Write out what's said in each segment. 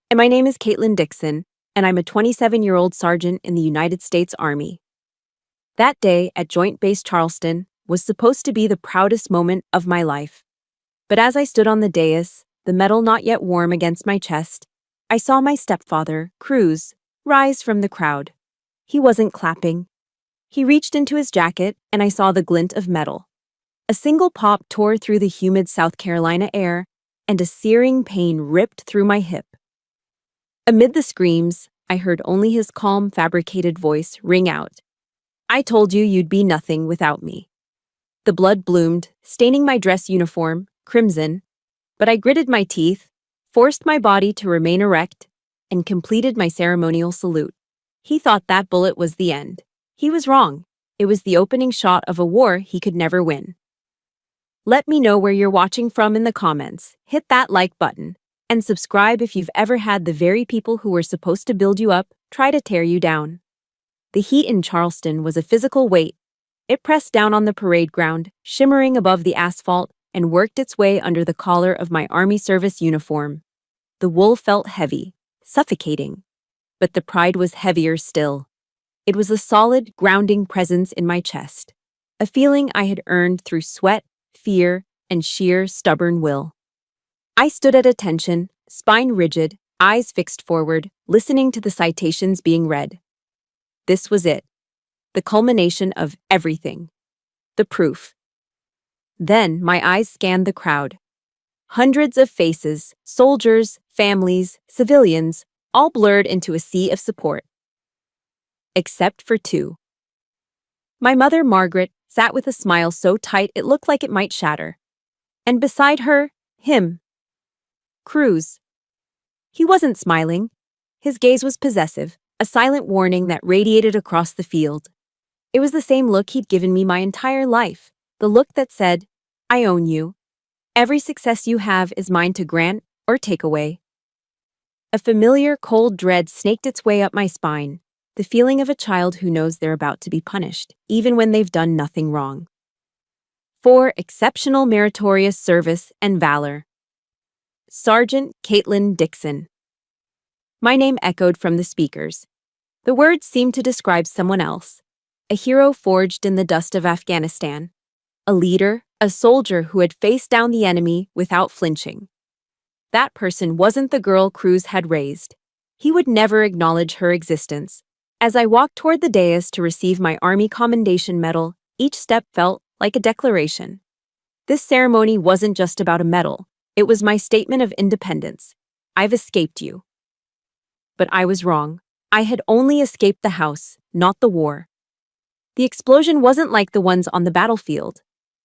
And my name is Caitlin Dixon, and I'm a 27-year-old sergeant in the United States Army. That day at Joint Base Charleston was supposed to be the proudest moment of my life. But as I stood on the dais, the medal not yet warm against my chest, I saw my stepfather, Cruz, rise from the crowd. He wasn't clapping. He reached into his jacket, and I saw the glint of metal. A single pop tore through the humid South Carolina air, and a searing pain ripped through my hip. Amid the screams, I heard only his calm, fabricated voice ring out. "I told you you'd be nothing without me." The blood bloomed, staining my dress uniform, crimson, but I gritted my teeth, forced my body to remain erect, and completed my ceremonial salute. He thought that bullet was the end. He was wrong. It was the opening shot of a war he could never win. Let me know where you're watching from in the comments. Hit that like button. And subscribe if you've ever had the very people who were supposed to build you up try to tear you down. The heat in Charleston was a physical weight. It pressed down on the parade ground, shimmering above the asphalt, and worked its way under the collar of my Army service uniform. The wool felt heavy, suffocating. But the pride was heavier still. It was a solid, grounding presence in my chest, a feeling I had earned through sweat, fear, and sheer, stubborn will. I stood at attention, spine rigid, eyes fixed forward, listening to the citations being read. This was it. The culmination of everything. The proof. Then my eyes scanned the crowd. Hundreds of faces, soldiers, families, civilians, all blurred into a sea of support. Except for two. My mother, Margaret, sat with a smile so tight it looked like it might shatter. And beside her, him. Cruz. He wasn't smiling. His gaze was possessive, a silent warning that radiated across the field. It was the same look he'd given me my entire life, the look that said, "I own you. Every success you have is mine to grant or take away." A familiar, cold dread snaked its way up my spine, the feeling of a child who knows they're about to be punished, even when they've done nothing wrong. For exceptional meritorious service and valor. Sergeant Caitlin Dixon. My name echoed from the speakers. The words seemed to describe someone else, a hero forged in the dust of Afghanistan, a leader, a soldier who had faced down the enemy without flinching. That person wasn't the girl Cruz had raised. He would never acknowledge her existence. As I walked toward the dais to receive my Army Commendation Medal, each step felt like a declaration. This ceremony wasn't just about a medal. It was my statement of independence. I've escaped you. But I was wrong. I had only escaped the house, not the war. The explosion wasn't like the ones on the battlefield.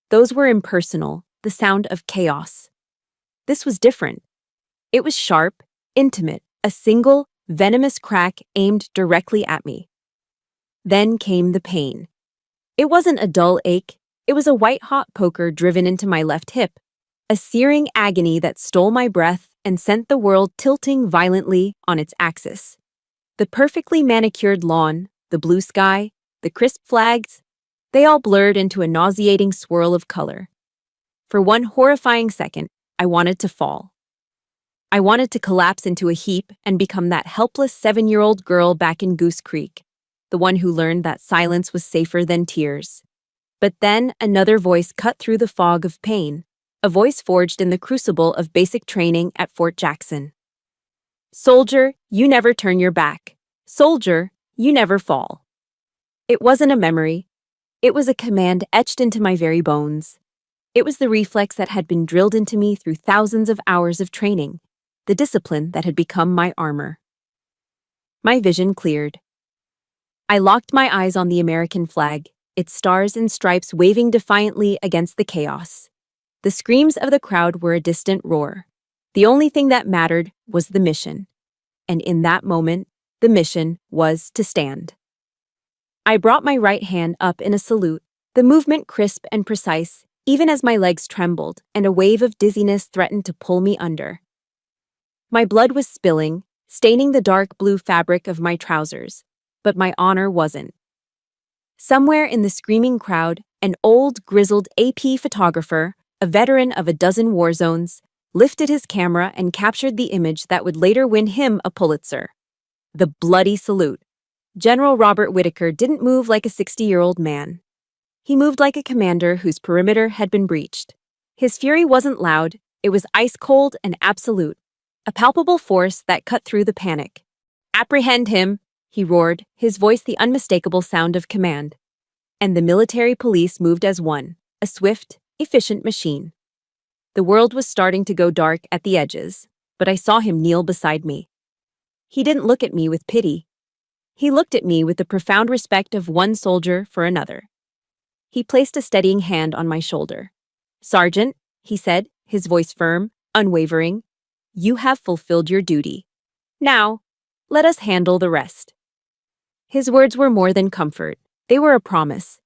Those were impersonal, the sound of chaos. This was different. It was sharp, intimate, a single, venomous crack aimed directly at me. Then came the pain. It wasn't a dull ache. It was a white-hot poker driven into my left hip. A searing agony that stole my breath and sent the world tilting violently on its axis. The perfectly manicured lawn, the blue sky, the crisp flags, they all blurred into a nauseating swirl of color. For one horrifying second, I wanted to fall. I wanted to collapse into a heap and become that helpless 7-year-old girl back in Goose Creek, the one who learned that silence was safer than tears. But then another voice cut through the fog of pain. A voice forged in the crucible of basic training at Fort Jackson. "Soldier, you never turn your back. Soldier, you never fall." It wasn't a memory. It was a command etched into my very bones. It was the reflex that had been drilled into me through thousands of hours of training, the discipline that had become my armor. My vision cleared. I locked my eyes on the American flag, its stars and stripes waving defiantly against the chaos. The screams of the crowd were a distant roar. The only thing that mattered was the mission. And in that moment, the mission was to stand. I brought my right hand up in a salute, the movement crisp and precise, even as my legs trembled and a wave of dizziness threatened to pull me under. My blood was spilling, staining the dark blue fabric of my trousers, but my honor wasn't. Somewhere in the screaming crowd, an old, grizzled AP photographer, a veteran of a dozen war zones, lifted his camera and captured the image that would later win him a Pulitzer. The bloody salute. General Robert Whitaker didn't move like a 60-year-old man. He moved like a commander whose perimeter had been breached. His fury wasn't loud, it was ice-cold and absolute, a palpable force that cut through the panic. "Apprehend him," he roared, his voice the unmistakable sound of command. And the military police moved as one, a swift, efficient machine. The world was starting to go dark at the edges, but I saw him kneel beside me. He didn't look at me with pity. He looked at me with the profound respect of one soldier for another. He placed a steadying hand on my shoulder. "Sergeant," he said, his voice firm, unwavering, "you have fulfilled your duty. Now, let us handle the rest." His words were more than comfort. They were a promise.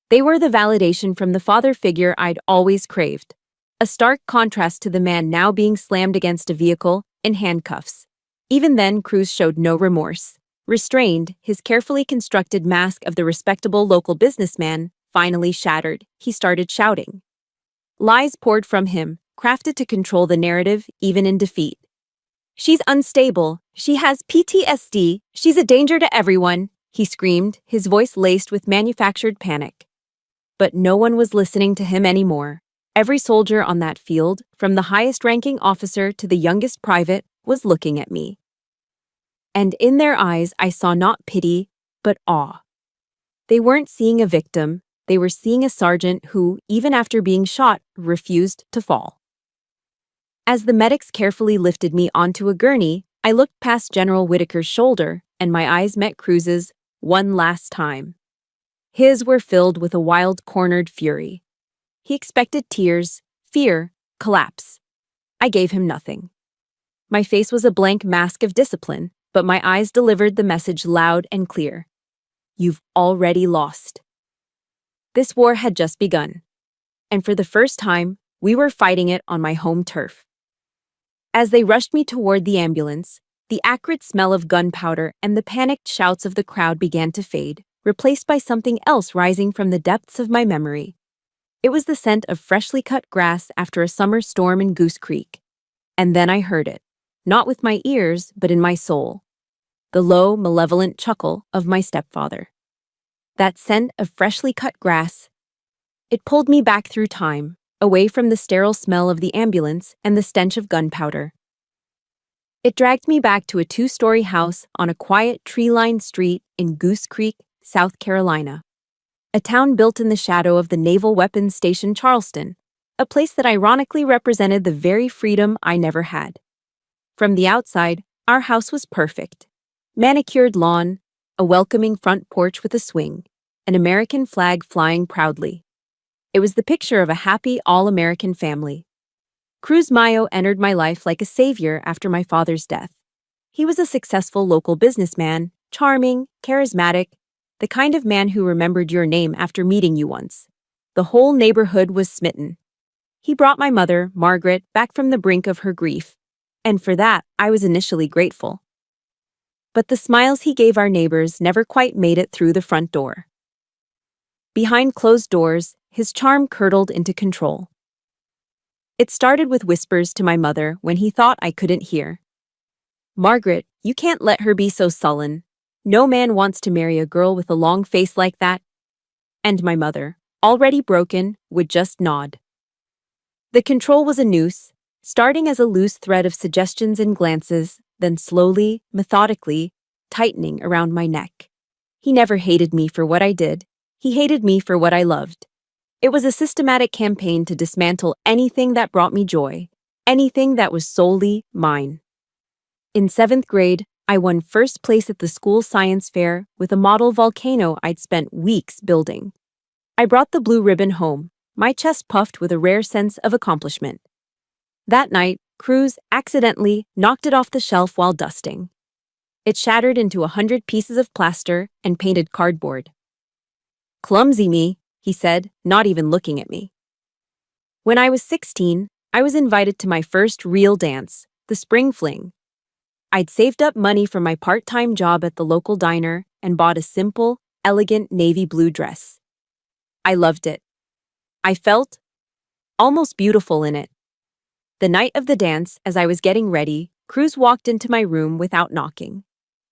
They were the validation from the father figure I'd always craved. A stark contrast to the man now being slammed against a vehicle in handcuffs. Even then, Cruz showed no remorse. Restrained, his carefully constructed mask of the respectable local businessman finally shattered, he started shouting. Lies poured from him, crafted to control the narrative even in defeat. "She's unstable. She has PTSD. She's a danger to everyone," he screamed, his voice laced with manufactured panic. But no one was listening to him anymore. Every soldier on that field, from the highest-ranking officer to the youngest private, was looking at me. And in their eyes, I saw not pity, but awe. They weren't seeing a victim. They were seeing a sergeant who, even after being shot, refused to fall. As the medics carefully lifted me onto a gurney, I looked past General Whitaker's shoulder, and my eyes met Cruz's one last time. His were filled with a wild-cornered fury. He expected tears, fear, collapse. I gave him nothing. My face was a blank mask of discipline, but my eyes delivered the message loud and clear. You've already lost. This war had just begun, and for the first time, we were fighting it on my home turf. As they rushed me toward the ambulance, the acrid smell of gunpowder and the panicked shouts of the crowd began to fade, replaced by something else rising from the depths of my memory. It was the scent of freshly cut grass after a summer storm in Goose Creek. And then I heard it, not with my ears, but in my soul. The low, malevolent chuckle of my stepfather. That scent of freshly cut grass. It pulled me back through time, away from the sterile smell of the ambulance and the stench of gunpowder. It dragged me back to a 2-story house on a quiet, tree-lined street in Goose Creek, South Carolina. A town built in the shadow of the Naval Weapons Station Charleston, a place that ironically represented the very freedom I never had. From the outside, our house was perfect. Manicured lawn, a welcoming front porch with a swing, an American flag flying proudly. It was the picture of a happy, all-American family. Cruz Mayo entered my life like a savior after my father's death. He was a successful local businessman, charming, charismatic, the kind of man who remembered your name after meeting you once. The whole neighborhood was smitten. He brought my mother, Margaret, back from the brink of her grief, and for that, I was initially grateful. But the smiles he gave our neighbors never quite made it through the front door. Behind closed doors, his charm curdled into control. It started with whispers to my mother when he thought I couldn't hear. "Margaret, you can't let her be so sullen. No man wants to marry a girl with a long face like that." And my mother, already broken, would just nod. The control was a noose, starting as a loose thread of suggestions and glances, then slowly, methodically, tightening around my neck. He never hated me for what I did. He hated me for what I loved. It was a systematic campaign to dismantle anything that brought me joy, anything that was solely mine. In 7th grade, I won first place at the school science fair with a model volcano I'd spent weeks building. I brought the blue ribbon home, my chest puffed with a rare sense of accomplishment. That night, Cruz accidentally knocked it off the shelf while dusting. It shattered into 100 pieces of plaster and painted cardboard. "Clumsy me," he said, not even looking at me. When I was 16, I was invited to my first real dance, the Spring Fling. I'd saved up money from my part-time job at the local diner and bought a simple, elegant navy blue dress. I loved it. I felt almost beautiful in it. The night of the dance, as I was getting ready, Cruz walked into my room without knocking.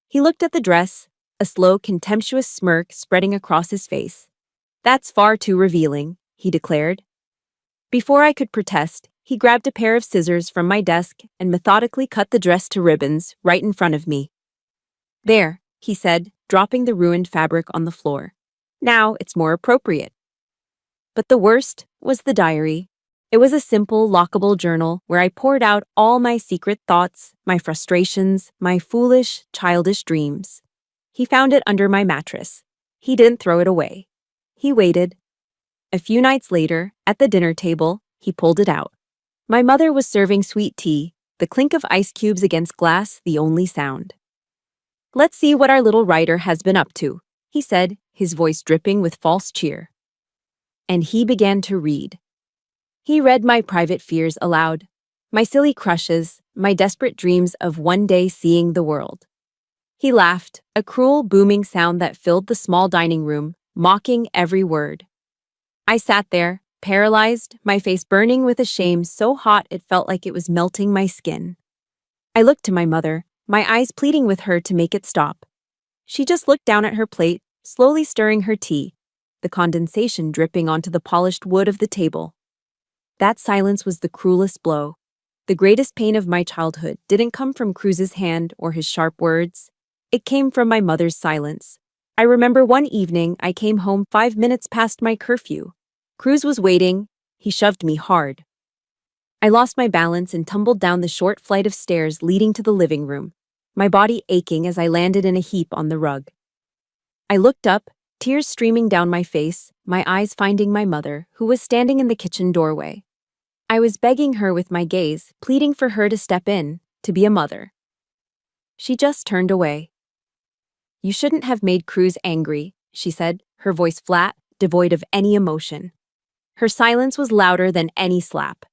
He looked at the dress, a slow, contemptuous smirk spreading across his face. "That's far too revealing," he declared. Before I could protest, he grabbed a pair of scissors from my desk and methodically cut the dress to ribbons right in front of me. "There," he said, dropping the ruined fabric on the floor. "Now it's more appropriate." But the worst was the diary. It was a simple, lockable journal where I poured out all my secret thoughts, my frustrations, my foolish, childish dreams. He found it under my mattress. He didn't throw it away. He waited. A few nights later, at the dinner table, he pulled it out. My mother was serving sweet tea, the clink of ice cubes against glass the only sound. "Let's see what our little writer has been up to," he said, his voice dripping with false cheer. And he began to read. He read my private fears aloud, my silly crushes, my desperate dreams of one day seeing the world. He laughed, a cruel, booming sound that filled the small dining room, mocking every word. I sat there, paralyzed, my face burning with a shame so hot it felt like it was melting my skin. I looked to my mother, my eyes pleading with her to make it stop. She just looked down at her plate, slowly stirring her tea, the condensation dripping onto the polished wood of the table. That silence was the cruelest blow. The greatest pain of my childhood didn't come from Cruz's hand or his sharp words. It came from my mother's silence. I remember one evening I came home 5 minutes past my curfew. Cruz was waiting. He shoved me hard. I lost my balance and tumbled down the short flight of stairs leading to the living room, my body aching as I landed in a heap on the rug. I looked up, tears streaming down my face, my eyes finding my mother, who was standing in the kitchen doorway. I was begging her with my gaze, pleading for her to step in, to be a mother. She just turned away. "You shouldn't have made Cruz angry," she said, her voice flat, devoid of any emotion. Her silence was louder than any slap.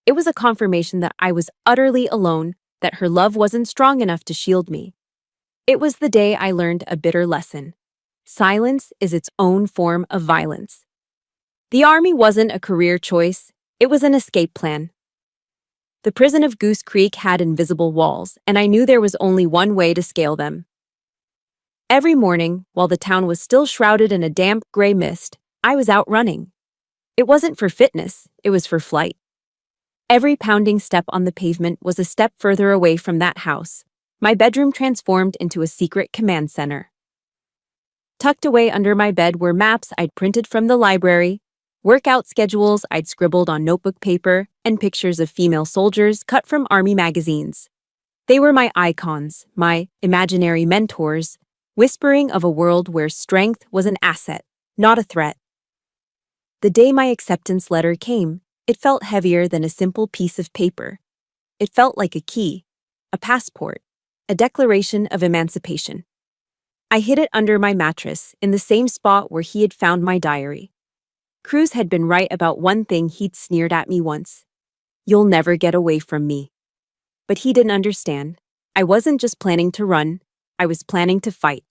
It was a confirmation that I was utterly alone, that her love wasn't strong enough to shield me. It was the day I learned a bitter lesson. Silence is its own form of violence. The army wasn't a career choice. It was an escape plan. The prison of Goose Creek had invisible walls, and I knew there was only one way to scale them. Every morning, while the town was still shrouded in a damp, gray mist, I was out running. It wasn't for fitness, it was for flight. Every pounding step on the pavement was a step further away from that house, my bedroom transformed into a secret command center. Tucked away under my bed were maps I'd printed from the library, workout schedules I'd scribbled on notebook paper, and pictures of female soldiers cut from army magazines. They were my icons, my imaginary mentors, whispering of a world where strength was an asset, not a threat. The day my acceptance letter came, it felt heavier than a simple piece of paper. It felt like a key, a passport, a declaration of emancipation. I hid it under my mattress, in the same spot where he had found my diary. Cruz had been right about one thing he'd sneered at me once. "You'll never get away from me." But he didn't understand. I wasn't just planning to run, I was planning to fight.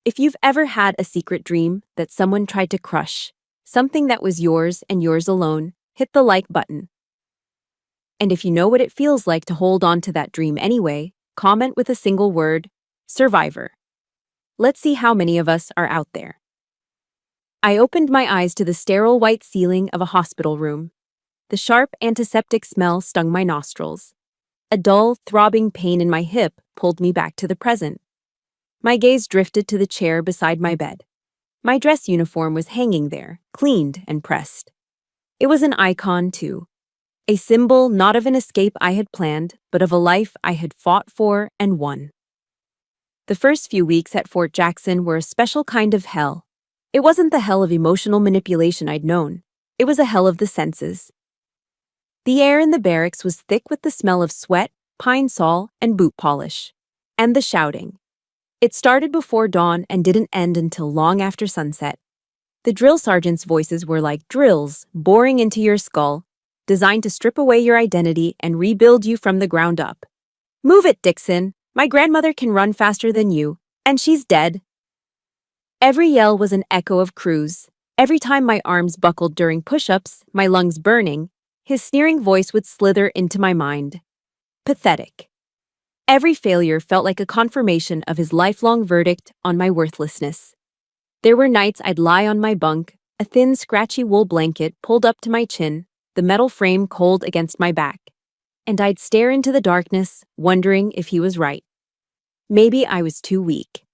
If you've ever had a secret dream that someone tried to crush, something that was yours and yours alone, hit the like button. And if you know what it feels like to hold on to that dream anyway, comment with a single word, survivor. Let's see how many of us are out there. I opened my eyes to the sterile white ceiling of a hospital room. The sharp antiseptic smell stung my nostrils. A dull, throbbing pain in my hip pulled me back to the present. My gaze drifted to the chair beside my bed. My dress uniform was hanging there, cleaned and pressed. It was an icon, too. A symbol not of an escape I had planned, but of a life I had fought for and won. The first few weeks at Fort Jackson were a special kind of hell. It wasn't the hell of emotional manipulation I'd known. It was a hell of the senses. The air in the barracks was thick with the smell of sweat, pine sol, and boot polish. And the shouting. It started before dawn and didn't end until long after sunset. The drill sergeants' voices were like drills boring into your skull, designed to strip away your identity and rebuild you from the ground up. "Move it, Dixon! My grandmother can run faster than you, and she's dead." Every yell was an echo of Cruz. Every time my arms buckled during push-ups, my lungs burning, His sneering voice would slither into my mind. Pathetic. Every failure felt like a confirmation of his lifelong verdict on my worthlessness. There were nights I'd lie on my bunk, a thin, scratchy wool blanket pulled up to my chin, the metal frame cold against my back, and I'd stare into the darkness, wondering if he was right. Maybe I was too weak.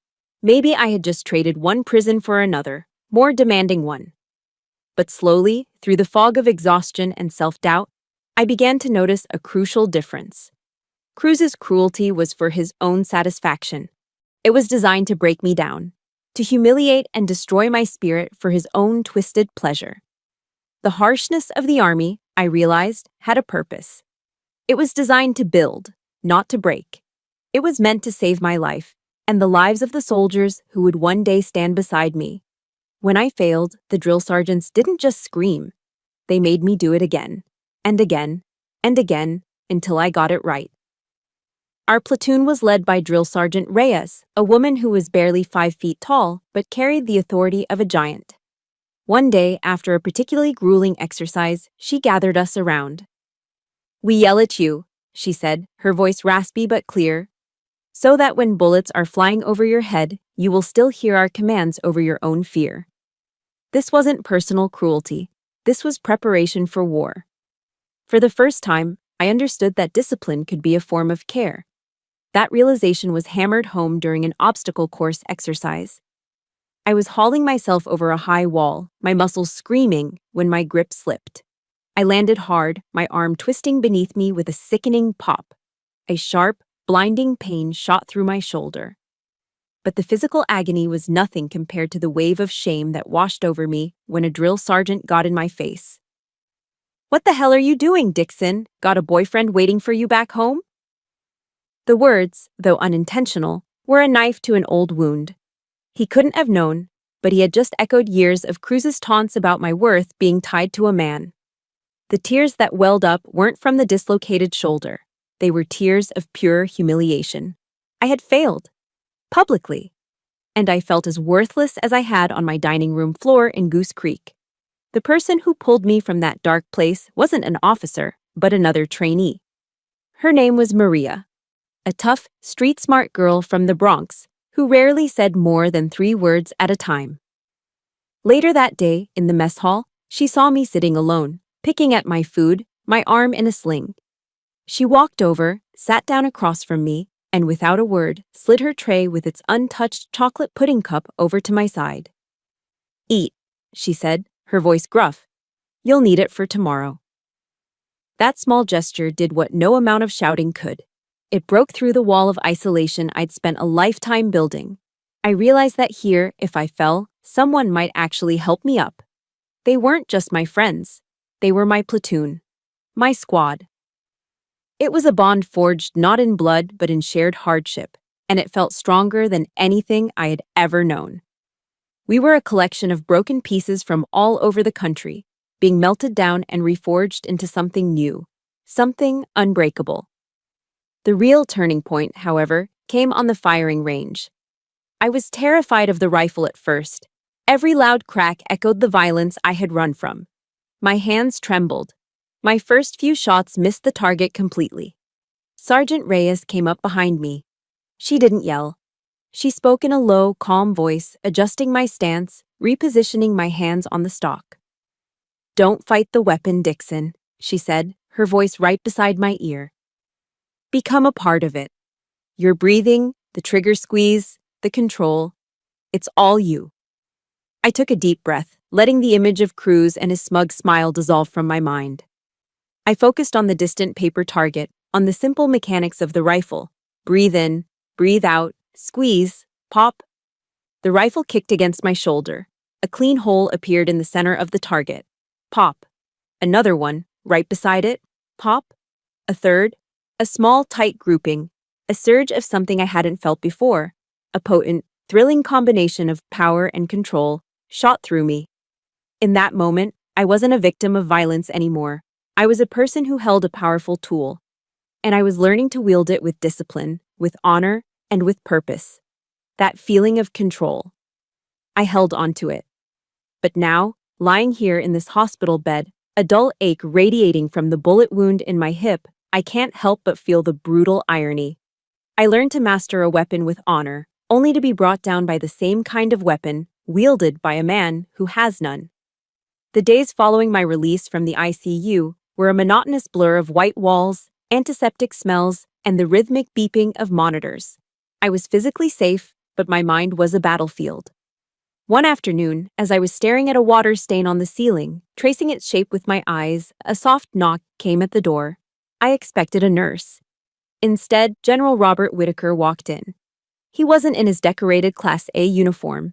Maybe I had just traded one prison for another, more demanding one. But slowly, through the fog of exhaustion and self-doubt, I began to notice a crucial difference. Cruz's cruelty was for his own satisfaction. It was designed to break me down, to humiliate and destroy my spirit for his own twisted pleasure. The harshness of the army, I realized, had a purpose. It was designed to build, not to break. It was meant to save my life, and the lives of the soldiers who would one day stand beside me. When I failed, the drill sergeants didn't just scream. They made me do it again, and again, and again, until I got it right. Our platoon was led by Drill Sergeant Reyes, a woman who was barely 5 feet tall, but carried the authority of a giant. One day, after a particularly grueling exercise, she gathered us around. "We yell at you," she said, her voice raspy but clear, "so that when bullets are flying over your head, you will still hear our commands over your own fear." This wasn't personal cruelty. This was preparation for war. For the first time, I understood that discipline could be a form of care. That realization was hammered home during an obstacle course exercise. I was hauling myself over a high wall, my muscles screaming, when my grip slipped. I landed hard, my arm twisting beneath me with a sickening pop. A sharp, blinding pain shot through my shoulder. But the physical agony was nothing compared to the wave of shame that washed over me when a drill sergeant got in my face. "What the hell are you doing, Dixon? Got a boyfriend waiting for you back home?" The words, though unintentional, were a knife to an old wound. He couldn't have known, but he had just echoed years of Cruz's taunts about my worth being tied to a man. The tears that welled up weren't from the dislocated shoulder. They were tears of pure humiliation. I had failed. Publicly. And I felt as worthless as I had on my dining room floor in Goose Creek. The person who pulled me from that dark place wasn't an officer, but another trainee. Her name was Maria. A tough, street-smart girl from the Bronx who rarely said more than 3 words at a time. Later that day, in the mess hall, she saw me sitting alone, picking at my food, my arm in a sling. She walked over, sat down across from me, and without a word, slid her tray with its untouched chocolate pudding cup over to my side. "Eat," she said, her voice gruff. "You'll need it for tomorrow." That small gesture did what no amount of shouting could. It broke through the wall of isolation I'd spent a lifetime building. I realized that here, if I fell, someone might actually help me up. They weren't just my friends. They were my platoon. My squad. It was a bond forged not in blood but in shared hardship, and it felt stronger than anything I had ever known. We were a collection of broken pieces from all over the country, being melted down and reforged into something new, something unbreakable. The real turning point, however, came on the firing range. I was terrified of the rifle at first. Every loud crack echoed the violence I had run from. My hands trembled. My first few shots missed the target completely. Sergeant Reyes came up behind me. She didn't yell. She spoke in a low, calm voice, adjusting my stance, repositioning my hands on the stock. "Don't fight the weapon, Dixon," she said, her voice right beside my ear. "Become a part of it. Your breathing, the trigger squeeze, the control. It's all you." I took a deep breath, letting the image of Cruz and his smug smile dissolve from my mind. I focused on the distant paper target, on the simple mechanics of the rifle. Breathe in, breathe out, squeeze, pop. The rifle kicked against my shoulder. A clean hole appeared in the center of the target. Pop. Another one, right beside it. Pop. A third. A small, tight grouping. A surge of something I hadn't felt before. A potent, thrilling combination of power and control shot through me. In that moment, I wasn't a victim of violence anymore. I was a person who held a powerful tool. And I was learning to wield it with discipline, with honor, and with purpose. That feeling of control. I held onto it. But now, lying here in this hospital bed, a dull ache radiating from the bullet wound in my hip. I can't help but feel the brutal irony. I learned to master a weapon with honor, only to be brought down by the same kind of weapon wielded by a man who has none. The days following my release from the ICU were a monotonous blur of white walls, antiseptic smells, and the rhythmic beeping of monitors. I was physically safe, but my mind was a battlefield. One afternoon, as I was staring at a water stain on the ceiling, tracing its shape with my eyes, a soft knock came at the door. I expected a nurse. Instead, General Robert Whitaker walked in. He wasn't in his decorated Class A uniform.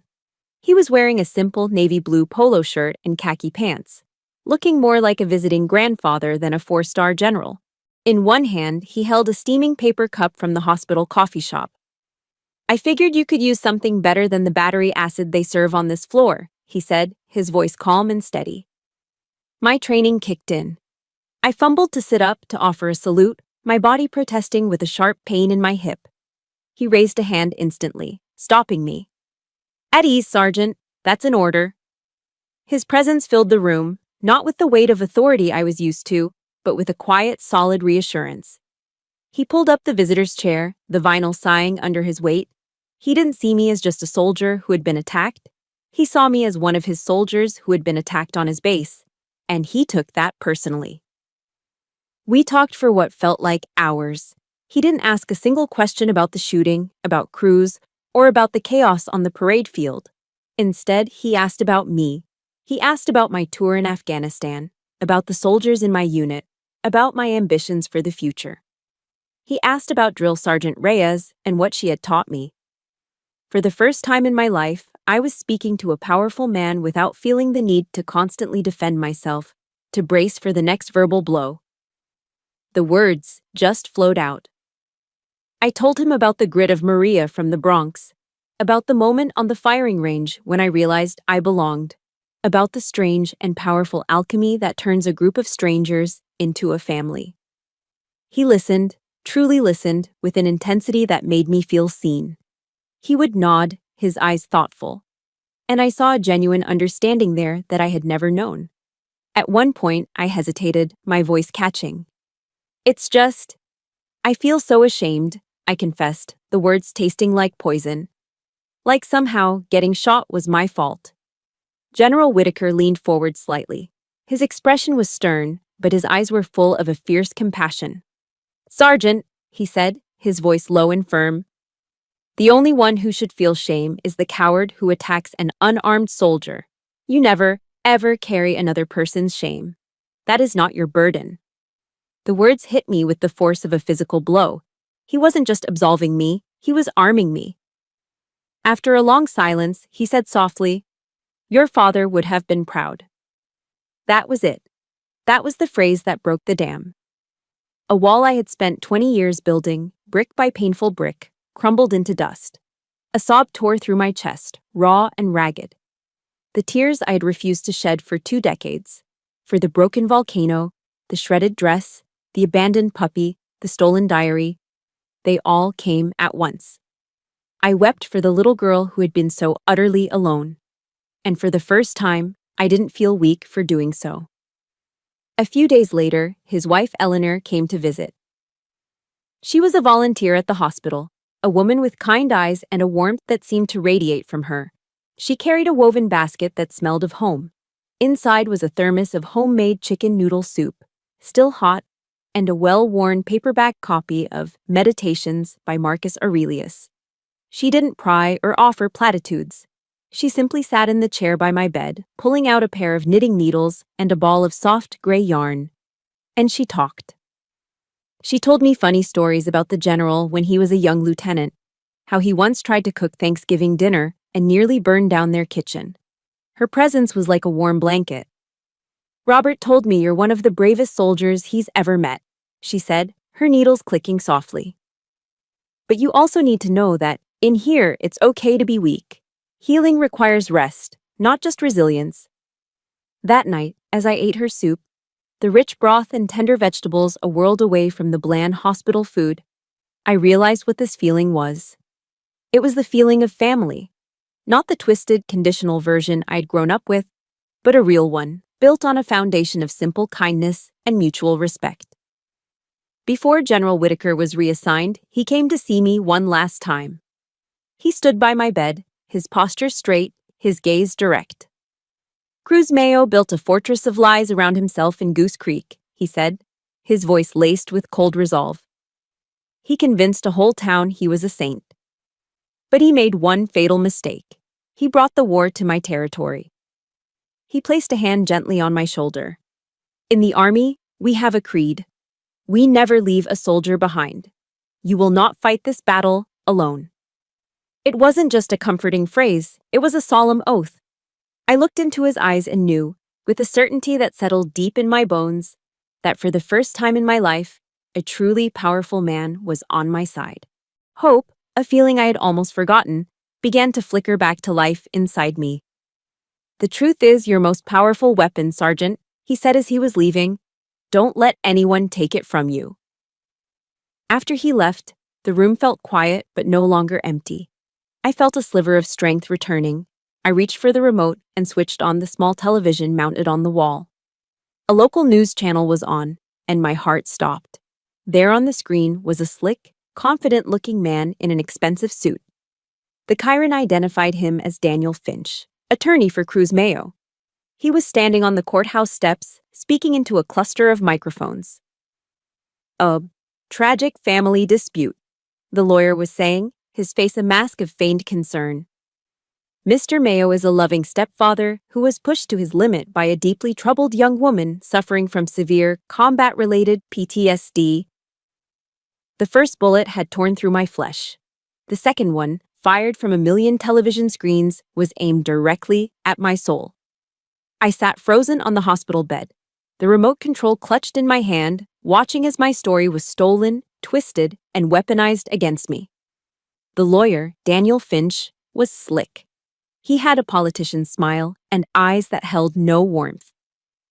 He was wearing a simple navy blue polo shirt and khaki pants, looking more like a visiting grandfather than a four-star general. In one hand, he held a steaming paper cup from the hospital coffee shop. "I figured you could use something better than the battery acid they serve on this floor," he said, his voice calm and steady. My training kicked in. I fumbled to sit up to offer a salute, my body protesting with a sharp pain in my hip. He raised a hand instantly, stopping me. "At ease, Sergeant. That's an order." His presence filled the room, not with the weight of authority I was used to, but with a quiet, solid reassurance. He pulled up the visitor's chair, the vinyl sighing under his weight. He didn't see me as just a soldier who had been attacked. He saw me as one of his soldiers who had been attacked on his base, and he took that personally. We talked for what felt like hours. He didn't ask a single question about the shooting, about crews, or about the chaos on the parade field. Instead, he asked about me. He asked about my tour in Afghanistan, about the soldiers in my unit, about my ambitions for the future. He asked about Drill Sergeant Reyes and what she had taught me. For the first time in my life, I was speaking to a powerful man without feeling the need to constantly defend myself, to brace for the next verbal blow. The words just flowed out. I told him about the grit of Maria from the Bronx, about the moment on the firing range when I realized I belonged, about the strange and powerful alchemy that turns a group of strangers into a family. He listened, truly listened, with an intensity that made me feel seen. He would nod, his eyes thoughtful, and I saw a genuine understanding there that I had never known. At one point, I hesitated, my voice catching. "It's just, I feel so ashamed," I confessed, the words tasting like poison. Like somehow, getting shot was my fault. General Whitaker leaned forward slightly. His expression was stern, but his eyes were full of a fierce compassion. "Sergeant," he said, his voice low and firm, "the only one who should feel shame is the coward who attacks an unarmed soldier. You never, ever carry another person's shame. That is not your burden." The words hit me with the force of a physical blow. He wasn't just absolving me, he was arming me. After a long silence, he said softly, "Your father would have been proud." That was it. That was the phrase that broke the dam. A wall I had spent 20 years building, brick by painful brick, crumbled into dust. A sob tore through my chest, raw and ragged. The tears I had refused to shed for 2 decades. For the broken volcano, the shredded dress, the abandoned puppy, the stolen diary, they all came at once. I wept for the little girl who had been so utterly alone. And for the first time, I didn't feel weak for doing so. A few days later, his wife Eleanor came to visit. She was a volunteer at the hospital, a woman with kind eyes and a warmth that seemed to radiate from her. She carried a woven basket that smelled of home. Inside was a thermos of homemade chicken noodle soup, still hot, and a well-worn paperback copy of Meditations by Marcus Aurelius. She didn't pry or offer platitudes. She simply sat in the chair by my bed, pulling out a pair of knitting needles and a ball of soft gray yarn. And she talked. She told me funny stories about the general when he was a young lieutenant, how he once tried to cook Thanksgiving dinner and nearly burned down their kitchen. Her presence was like a warm blanket. "Robert told me you're one of the bravest soldiers he's ever met," she said, her needles clicking softly. "But you also need to know that, in here, it's okay to be weak. Healing requires rest, not just resilience." That night, as I ate her soup, the rich broth and tender vegetables a world away from the bland hospital food, I realized what this feeling was. It was the feeling of family. Not the twisted, conditional version I'd grown up with, but a real one, built on a foundation of simple kindness and mutual respect. Before General Whitaker was reassigned, he came to see me one last time. He stood by my bed, his posture straight, his gaze direct. Cruz Mayo built a fortress of lies around himself in Goose Creek, he said, his voice laced with cold resolve. He convinced a whole town he was a saint. But he made one fatal mistake. He brought the war to my territory. He placed a hand gently on my shoulder. In the Army, we have a creed. We never leave a soldier behind. You will not fight this battle alone. It wasn't just a comforting phrase, it was a solemn oath. I looked into his eyes and knew, with a certainty that settled deep in my bones, that for the first time in my life, a truly powerful man was on my side. Hope, a feeling I had almost forgotten, began to flicker back to life inside me. The truth is your most powerful weapon, Sergeant, he said as he was leaving. Don't let anyone take it from you. After he left, the room felt quiet but no longer empty. I felt a sliver of strength returning. I reached for the remote and switched on the small television mounted on the wall. A local news channel was on, and my heart stopped. There on the screen was a slick, confident-looking man in an expensive suit. The Chiron identified him as Daniel Finch, attorney for Cruz Mayo. He was standing on the courthouse steps, speaking into a cluster of microphones. A tragic family dispute, the lawyer was saying, his face a mask of feigned concern. Mr. Mayo is a loving stepfather who was pushed to his limit by a deeply troubled young woman suffering from severe combat-related PTSD. The first bullet had torn through my flesh. The second one, fired from a million television screens, was aimed directly at my soul. I sat frozen on the hospital bed, the remote control clutched in my hand, watching as my story was stolen, twisted, and weaponized against me. The lawyer, Daniel Finch, was slick. He had a politician's smile and eyes that held no warmth.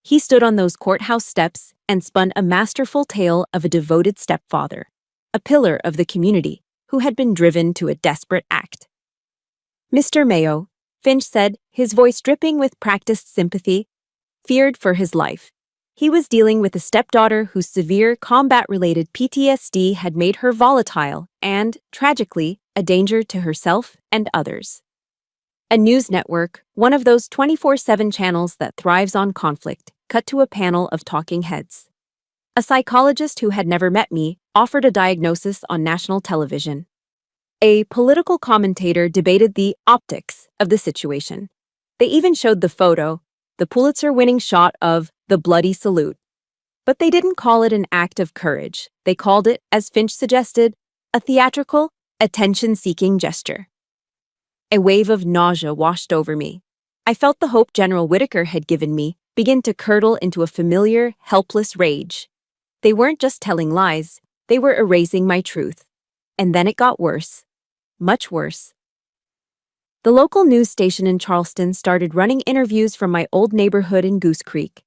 He stood on those courthouse steps and spun a masterful tale of a devoted stepfather, a pillar of the community who had been driven to a desperate act. Mr. Mayo, Finch said, his voice dripping with practiced sympathy, feared for his life. He was dealing with a stepdaughter whose severe combat-related PTSD had made her volatile and, tragically, a danger to herself and others. A news network, one of those 24/7 channels that thrives on conflict, cut to a panel of talking heads. A psychologist who had never met me offered a diagnosis on national television. A political commentator debated the optics of the situation. They even showed the photo, the Pulitzer-winning shot of the bloody salute. But they didn't call it an act of courage. They called it, as Finch suggested, a theatrical, attention-seeking gesture. A wave of nausea washed over me. I felt the hope General Whitaker had given me begin to curdle into a familiar, helpless rage. They weren't just telling lies, they were erasing my truth. And then it got worse. Much worse. The local news station in Charleston started running interviews from my old neighborhood in Goose Creek.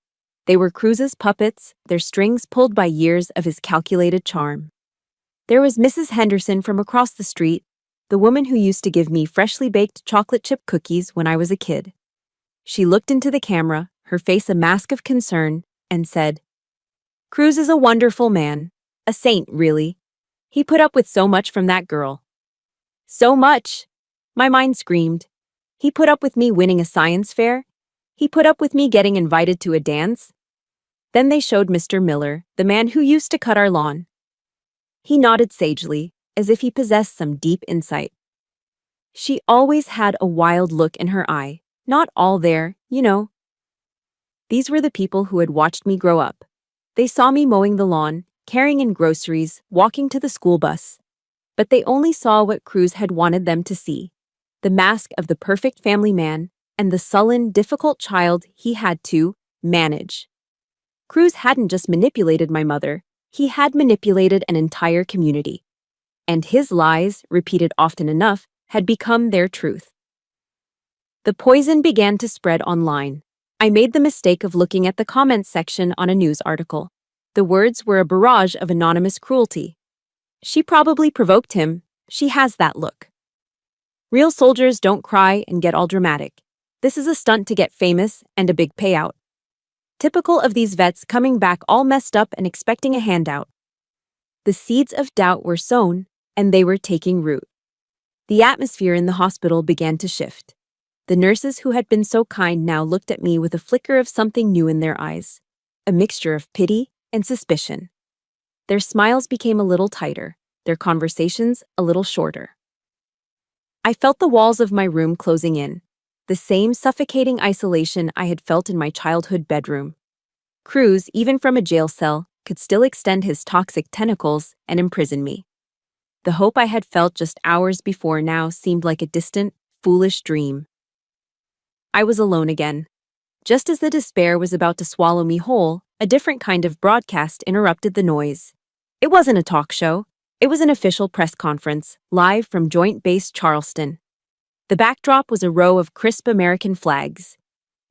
They were Cruz's puppets, their strings pulled by years of his calculated charm. There was Mrs. Henderson from across the street, the woman who used to give me freshly baked chocolate chip cookies when I was a kid. She looked into the camera, her face a mask of concern, and said, "Cruz is a wonderful man. A saint, really. He put up with so much from that girl." So much! My mind screamed. He put up with me winning a science fair. He put up with me getting invited to a dance. Then they showed Mr. Miller, the man who used to cut our lawn. He nodded sagely, as if he possessed some deep insight. She always had a wild look in her eye, not all there, you know. These were the people who had watched me grow up. They saw me mowing the lawn, carrying in groceries, walking to the school bus. But they only saw what Cruz had wanted them to see, the mask of the perfect family man and the sullen, difficult child he had to manage. Cruz hadn't just manipulated my mother, he had manipulated an entire community. And his lies, repeated often enough, had become their truth. The poison began to spread online. I made the mistake of looking at the comments section on a news article. The words were a barrage of anonymous cruelty. "She probably provoked him. She has that look. Real soldiers don't cry and get all dramatic. This is a stunt to get famous and a big payout." Typical of these vets coming back all messed up and expecting a handout. The seeds of doubt were sown, and they were taking root. The atmosphere in the hospital began to shift. The nurses who had been so kind now looked at me with a flicker of something new in their eyes, a mixture of pity and suspicion. Their smiles became a little tighter, their conversations a little shorter. I felt the walls of my room closing in, the same suffocating isolation I had felt in my childhood bedroom. Cruz, even from a jail cell, could still extend his toxic tentacles and imprison me. The hope I had felt just hours before now seemed like a distant, foolish dream. I was alone again. Just as the despair was about to swallow me whole, a different kind of broadcast interrupted the noise. It wasn't a talk show. It was an official press conference, live from Joint Base Charleston. The backdrop was a row of crisp American flags.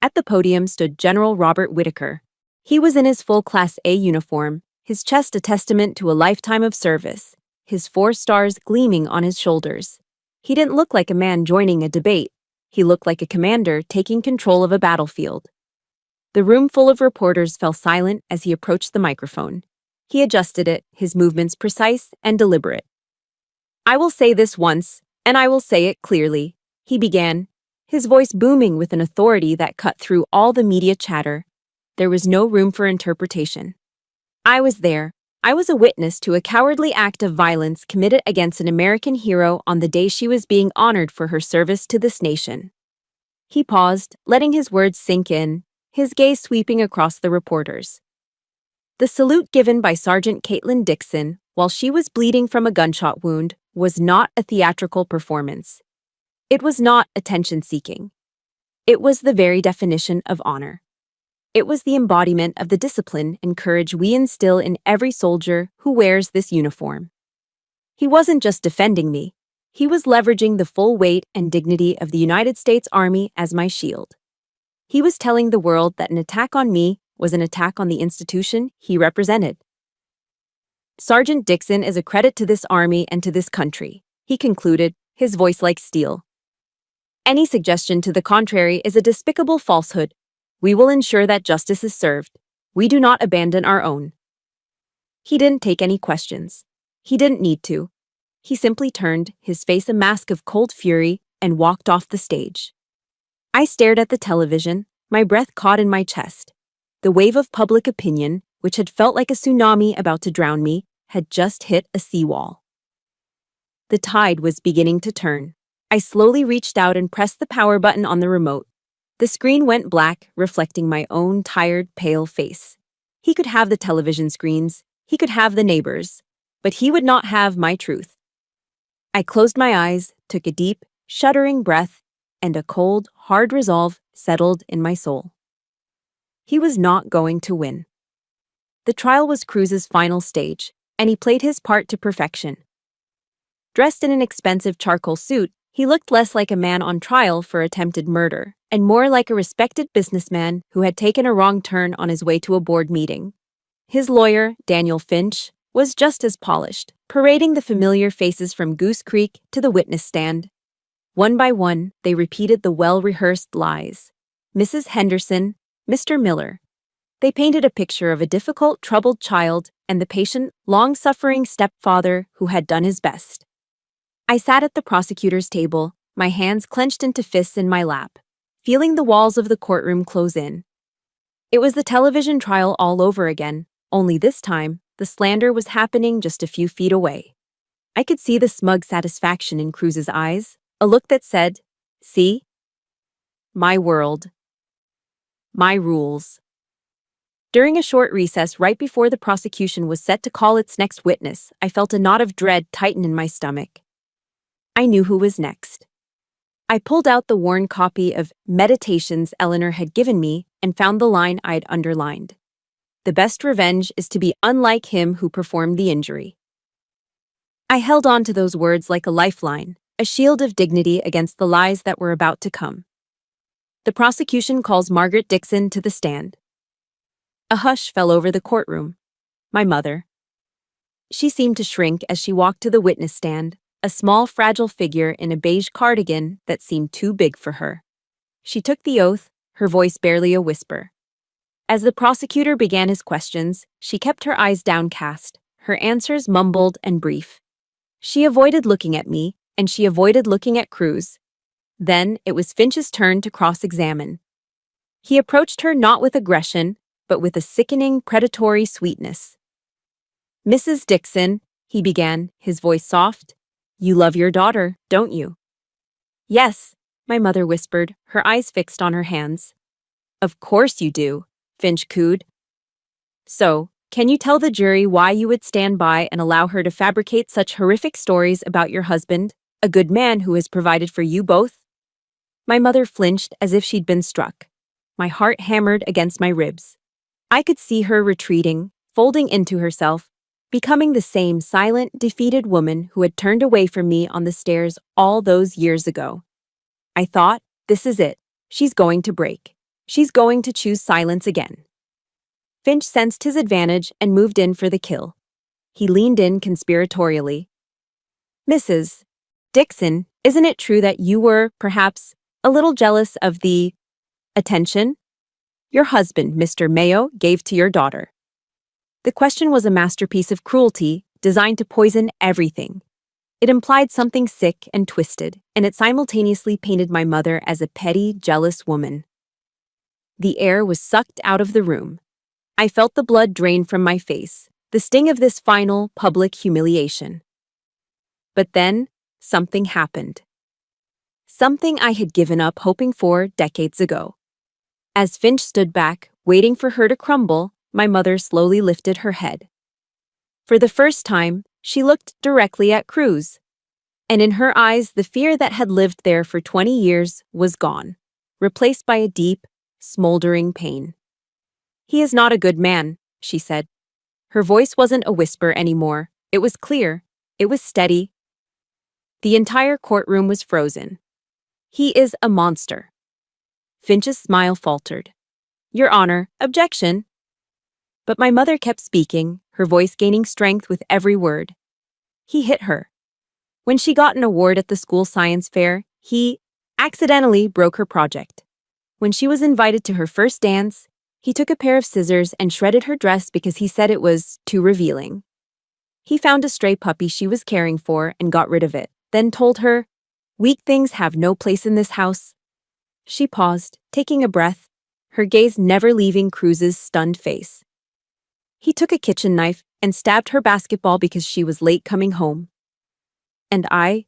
At the podium stood General Robert Whitaker. He was in his full Class A uniform, his chest a testament to a lifetime of service, his 4 stars gleaming on his shoulders. He didn't look like a man joining a debate. He looked like a commander taking control of a battlefield. The room full of reporters fell silent as he approached the microphone. He adjusted it, his movements precise and deliberate. "I will say this once, and I will say it clearly," he began, his voice booming with an authority that cut through all the media chatter. There was no room for interpretation. I was there. I was a witness to a cowardly act of violence committed against an American hero on the day she was being honored for her service to this nation. He paused, letting his words sink in, his gaze sweeping across the reporters. The salute given by Sergeant Caitlin Dixon, while she was bleeding from a gunshot wound, was not a theatrical performance. It was not attention-seeking. It was the very definition of honor. It was the embodiment of the discipline and courage we instill in every soldier who wears this uniform. He wasn't just defending me. He was leveraging the full weight and dignity of the United States Army as my shield. He was telling the world that an attack on me was an attack on the institution he represented. "Sergeant Dixon is a credit to this Army and to this country," he concluded, his voice like steel. "Any suggestion to the contrary is a despicable falsehood. We will ensure that justice is served. We do not abandon our own." He didn't take any questions. He didn't need to. He simply turned, his face a mask of cold fury, and walked off the stage. I stared at the television, my breath caught in my chest. The wave of public opinion, which had felt like a tsunami about to drown me, had just hit a seawall. The tide was beginning to turn. I slowly reached out and pressed the power button on the remote. The screen went black, reflecting my own tired, pale face. He could have the television screens, he could have the neighbors, but he would not have my truth. I closed my eyes, took a deep, shuddering breath, and a cold, hard resolve settled in my soul. He was not going to win. The trial was Cruz's final stage, and he played his part to perfection. Dressed in an expensive charcoal suit, he looked less like a man on trial for attempted murder, and more like a respected businessman who had taken a wrong turn on his way to a board meeting. His lawyer, Daniel Finch, was just as polished, parading the familiar faces from Goose Creek to the witness stand. One by one, they repeated the well-rehearsed lies. Mrs. Henderson, Mr. Miller. They painted a picture of a difficult, troubled child and the patient, long-suffering stepfather who had done his best. I sat at the prosecutor's table, my hands clenched into fists in my lap, feeling the walls of the courtroom close in. It was the television trial all over again, only this time, the slander was happening just a few feet away. I could see the smug satisfaction in Cruz's eyes, a look that said, "See? My world. My rules." During a short recess right before the prosecution was set to call its next witness, I felt a knot of dread tighten in my stomach. I knew who was next. I pulled out the worn copy of Meditations Eleanor had given me and found the line I'd underlined. "The best revenge is to be unlike him who performed the injury." I held on to those words like a lifeline, a shield of dignity against the lies that were about to come. The prosecution calls Margaret Dixon to the stand. A hush fell over the courtroom. My mother. She seemed to shrink as she walked to the witness stand, a small, fragile figure in a beige cardigan that seemed too big for her. She took the oath, her voice barely a whisper. As the prosecutor began his questions, she kept her eyes downcast, her answers mumbled and brief. She avoided looking at me, and she avoided looking at Cruz. Then it was Finch's turn to cross-examine. He approached her not with aggression, but with a sickening, predatory sweetness. "Mrs. Dixon," he began, his voice soft, "you love your daughter, don't you?" "Yes," my mother whispered, her eyes fixed on her hands. "Of course you do," Finch cooed. "So, can you tell the jury why you would stand by and allow her to fabricate such horrific stories about your husband, a good man who has provided for you both?" My mother flinched as if she'd been struck. My heart hammered against my ribs. I could see her retreating, folding into herself, becoming the same silent, defeated woman who had turned away from me on the stairs all those years ago. I thought, this is it. She's going to break. She's going to choose silence again. Finch sensed his advantage and moved in for the kill. He leaned in conspiratorially. "Mrs. Dixon, isn't it true that you were, perhaps, a little jealous of the attention your husband, Mr. Mayo, gave to your daughter?" The question was a masterpiece of cruelty designed to poison everything. It implied something sick and twisted, and it simultaneously painted my mother as a petty, jealous woman. The air was sucked out of the room. I felt the blood drain from my face, the sting of this final, public humiliation. But then, something happened. Something I had given up hoping for decades ago. As Finch stood back, waiting for her to crumble, my mother slowly lifted her head. For the first time, she looked directly at Cruz. And in her eyes, the fear that had lived there for 20 years was gone, replaced by a deep, smoldering pain. "He is not a good man," she said. Her voice wasn't a whisper anymore. It was clear. It was steady. The entire courtroom was frozen. "He is a monster." Finch's smile faltered. "Your Honor, objection." But my mother kept speaking, her voice gaining strength with every word. "He hit her. When she got an award at the school science fair, he accidentally broke her project. When she was invited to her first dance, he took a pair of scissors and shredded her dress because he said it was too revealing. He found a stray puppy she was caring for and got rid of it, then told her, 'Weak things have no place in this house.'" She paused, taking a breath, her gaze never leaving Cruz's stunned face. "He took a kitchen knife and stabbed her basketball because she was late coming home. And I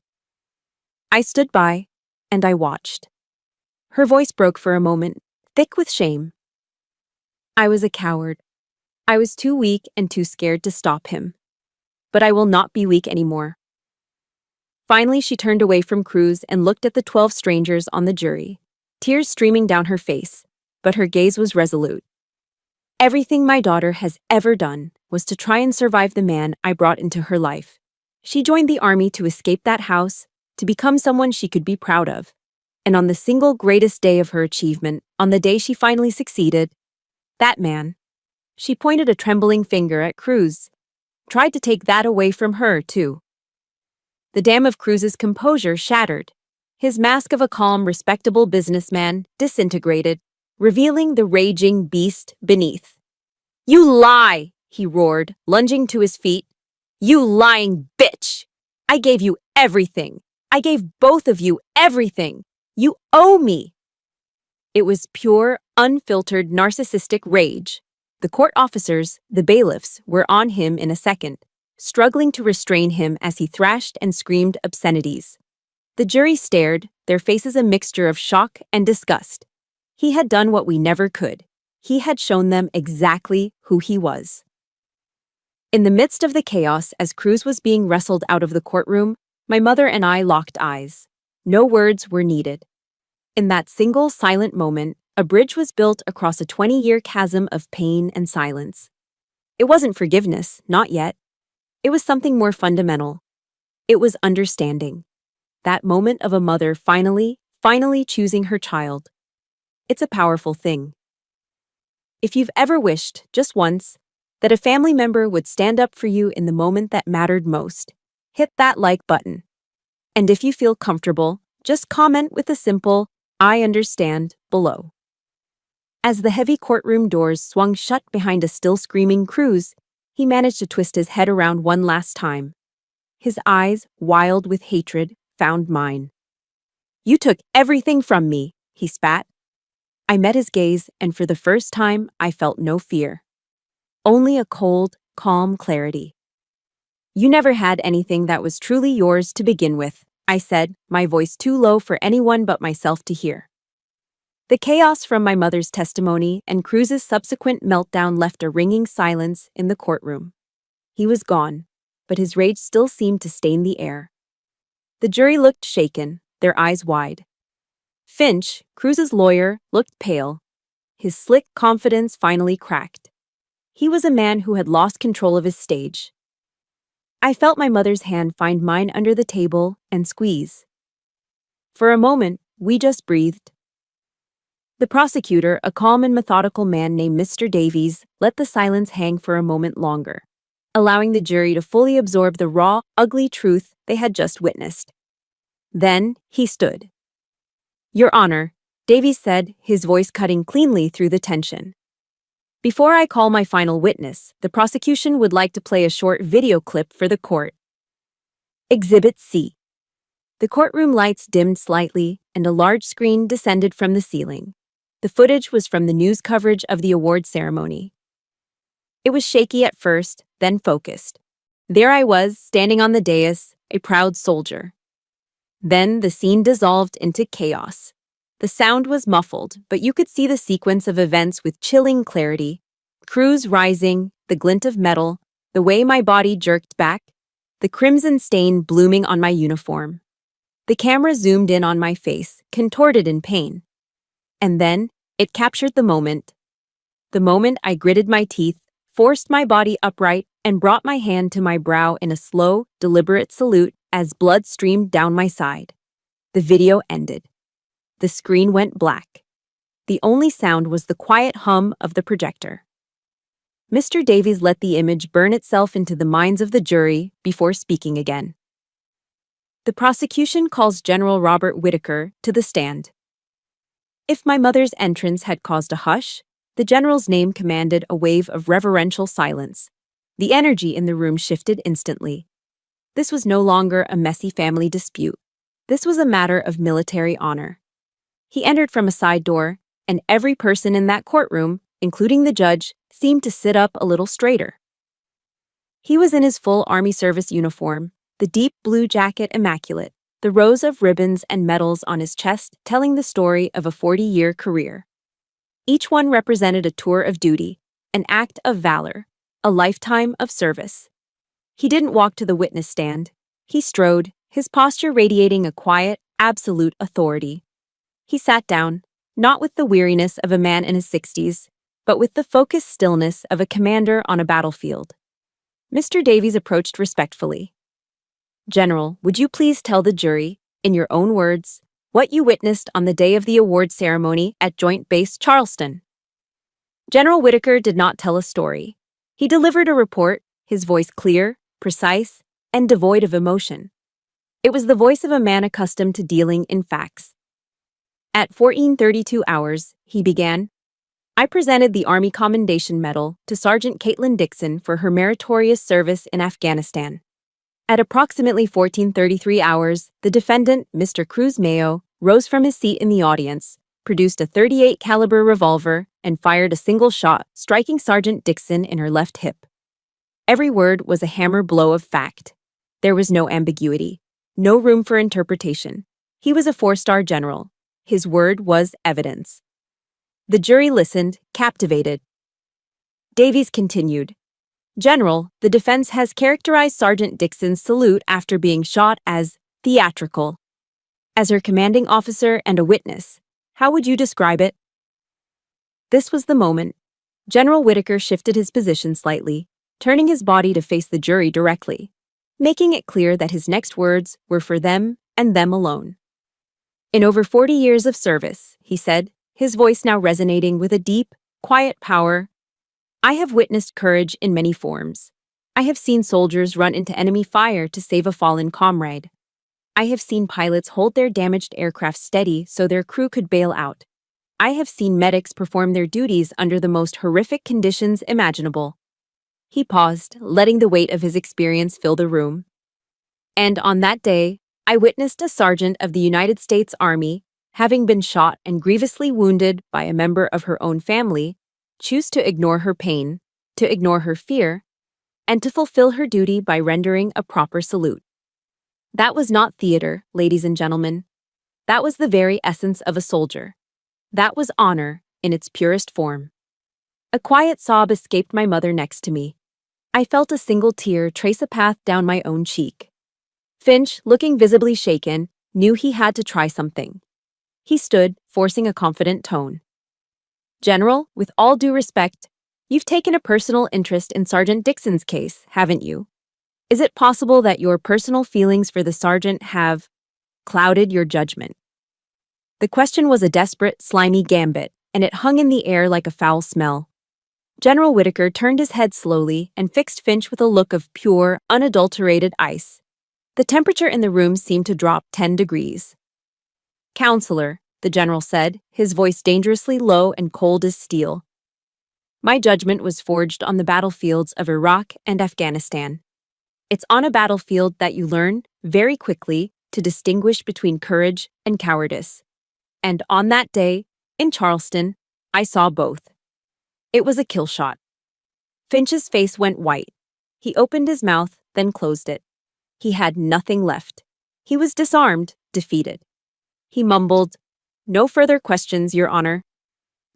stood by, and I watched." Her voice broke for a moment, thick with shame. "I was a coward. I was too weak and too scared to stop him. But I will not be weak anymore." Finally, she turned away from Cruz and looked at the 12 strangers on the jury, tears streaming down her face, but her gaze was resolute. "Everything my daughter has ever done was to try and survive the man I brought into her life. She joined the army to escape that house, to become someone she could be proud of. And on the single greatest day of her achievement, on the day she finally succeeded, that man," she pointed a trembling finger at Cruz, "tried to take that away from her, too." The dam of Cruz's composure shattered. His mask of a calm, respectable businessman disintegrated, revealing the raging beast beneath. "You lie!" he roared, lunging to his feet. "You lying bitch! I gave you everything. I gave both of you everything. You owe me!" It was pure, unfiltered, narcissistic rage. The court officers, the bailiffs, were on him in a second, struggling to restrain him as he thrashed and screamed obscenities. The jury stared, their faces a mixture of shock and disgust. He had done what we never could. He had shown them exactly who he was. In the midst of the chaos, as Cruz was being wrestled out of the courtroom, my mother and I locked eyes. No words were needed. In that single silent moment, a bridge was built across a 20-year chasm of pain and silence. It wasn't forgiveness, not yet. It was something more fundamental. It was understanding. That moment of a mother finally choosing her child. It's a powerful thing. If you've ever wished, just once, that a family member would stand up for you in the moment that mattered most, hit that like button. And if you feel comfortable, just comment with a simple, "I understand," below. As the heavy courtroom doors swung shut behind a still screaming Cruz, he managed to twist his head around one last time. His eyes, wild with hatred, found mine. "You took everything from me," he spat. I met his gaze, and for the first time, I felt no fear. Only a cold, calm clarity. "You never had anything that was truly yours to begin with," I said, my voice too low for anyone but myself to hear. The chaos from my mother's testimony and Cruz's subsequent meltdown left a ringing silence in the courtroom. He was gone, but his rage still seemed to stain the air. The jury looked shaken, their eyes wide. Finch, Cruz's lawyer, looked pale. His slick confidence finally cracked. He was a man who had lost control of his stage. I felt my mother's hand find mine under the table and squeeze. For a moment, we just breathed. The prosecutor, a calm and methodical man named Mr. Davies, let the silence hang for a moment longer, allowing the jury to fully absorb the raw, ugly truth they had just witnessed. Then, he stood. "Your Honor," Davies said, his voice cutting cleanly through the tension. "Before I call my final witness, the prosecution would like to play a short video clip for the court. Exhibit C." The courtroom lights dimmed slightly, and a large screen descended from the ceiling. The footage was from the news coverage of the award ceremony. It was shaky at first, then focused. There I was, standing on the dais, a proud soldier. Then the scene dissolved into chaos. The sound was muffled, but you could see the sequence of events with chilling clarity. Cruz rising, the glint of metal, the way my body jerked back, the crimson stain blooming on my uniform. The camera zoomed in on my face, contorted in pain. And then, it captured the moment. The moment I gritted my teeth, forced my body upright, and brought my hand to my brow in a slow, deliberate salute as blood streamed down my side. The video ended. The screen went black. The only sound was the quiet hum of the projector. Mr. Davies let the image burn itself into the minds of the jury before speaking again. The prosecution calls General Robert Whitaker to the stand. If my mother's entrance had caused a hush, the general's name commanded a wave of reverential silence. The energy in the room shifted instantly. This was no longer a messy family dispute. This was a matter of military honor. He entered from a side door, and every person in that courtroom, including the judge, seemed to sit up a little straighter. He was in his full Army service uniform, the deep blue jacket immaculate, the rows of ribbons and medals on his chest telling the story of a 40-year career. Each one represented a tour of duty, an act of valor, a lifetime of service. He didn't walk to the witness stand. He strode, his posture radiating a quiet, absolute authority. He sat down, not with the weariness of a man in his 60s, but with the focused stillness of a commander on a battlefield. Mr. Davies approached respectfully. "General, would you please tell the jury, in your own words, what you witnessed on the day of the award ceremony at Joint Base Charleston?" General Whitaker did not tell a story. He delivered a report, his voice clear, precise, and devoid of emotion. It was the voice of a man accustomed to dealing in facts. At 14:32 hours, he began, "I presented the Army Commendation Medal to Sergeant Caitlin Dixon for her meritorious service in Afghanistan. At approximately 14:33 hours, the defendant, Mr. Cruz Mayo, rose from his seat in the audience, produced a .38 caliber revolver, and fired a single shot, striking Sergeant Dixon in her left hip. Every word was a hammer blow of fact. There was no ambiguity, no room for interpretation. He was a 4-star general. His word was evidence." The jury listened, captivated. Davies continued, "General, the defense has characterized Sergeant Dixon's salute after being shot as theatrical. As her commanding officer and a witness, how would you describe it?" This was the moment. General Whitaker shifted his position slightly, turning his body to face the jury directly, making it clear that his next words were for them and them alone. "In over 40 years of service," he said, his voice now resonating with a deep, quiet power, "I have witnessed courage in many forms. I have seen soldiers run into enemy fire to save a fallen comrade. I have seen pilots hold their damaged aircraft steady so their crew could bail out. I have seen medics perform their duties under the most horrific conditions imaginable. He paused, letting the weight of his experience fill the room. And on that day, I witnessed a sergeant of the United States Army, having been shot and grievously wounded by a member of her own family, choose to ignore her pain, to ignore her fear, and to fulfill her duty by rendering a proper salute. That was not theater, ladies and gentlemen. That was the very essence of a soldier. That was honor in its purest form. A quiet sob escaped my mother next to me. I felt a single tear trace a path down my own cheek. Finch, looking visibly shaken, knew he had to try something. He stood, forcing a confident tone. "General, with all due respect, you've taken a personal interest in Sergeant Dixon's case, haven't you? Is it possible that your personal feelings for the sergeant have clouded your judgment?" The question was a desperate, slimy gambit, and it hung in the air like a foul smell. General Whitaker turned his head slowly and fixed Finch with a look of pure, unadulterated ice. The temperature in the room seemed to drop 10 degrees. "Counselor," the general said, his voice dangerously low and cold as steel. "My judgment was forged on the battlefields of Iraq and Afghanistan. It's on a battlefield that you learn, very quickly, to distinguish between courage and cowardice. And on that day, in Charleston, I saw both. It was a kill shot." Finch's face went white. He opened his mouth, then closed it. He had nothing left. He was disarmed, defeated. He mumbled, "No further questions, Your Honor."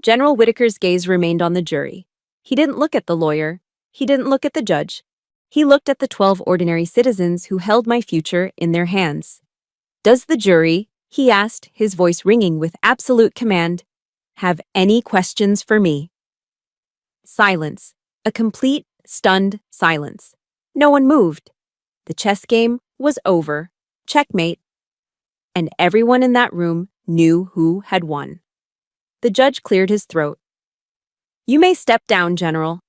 General Whitaker's gaze remained on the jury. He didn't look at the lawyer. He didn't look at the judge. He looked at the 12 ordinary citizens who held my future in their hands. "Does the jury," he asked, his voice ringing with absolute command, "have any questions for me?" Silence. A complete, stunned silence. No one moved. The chess game was over. Checkmate. And everyone in that room knew who had won. The judge cleared his throat. "You may step down, General."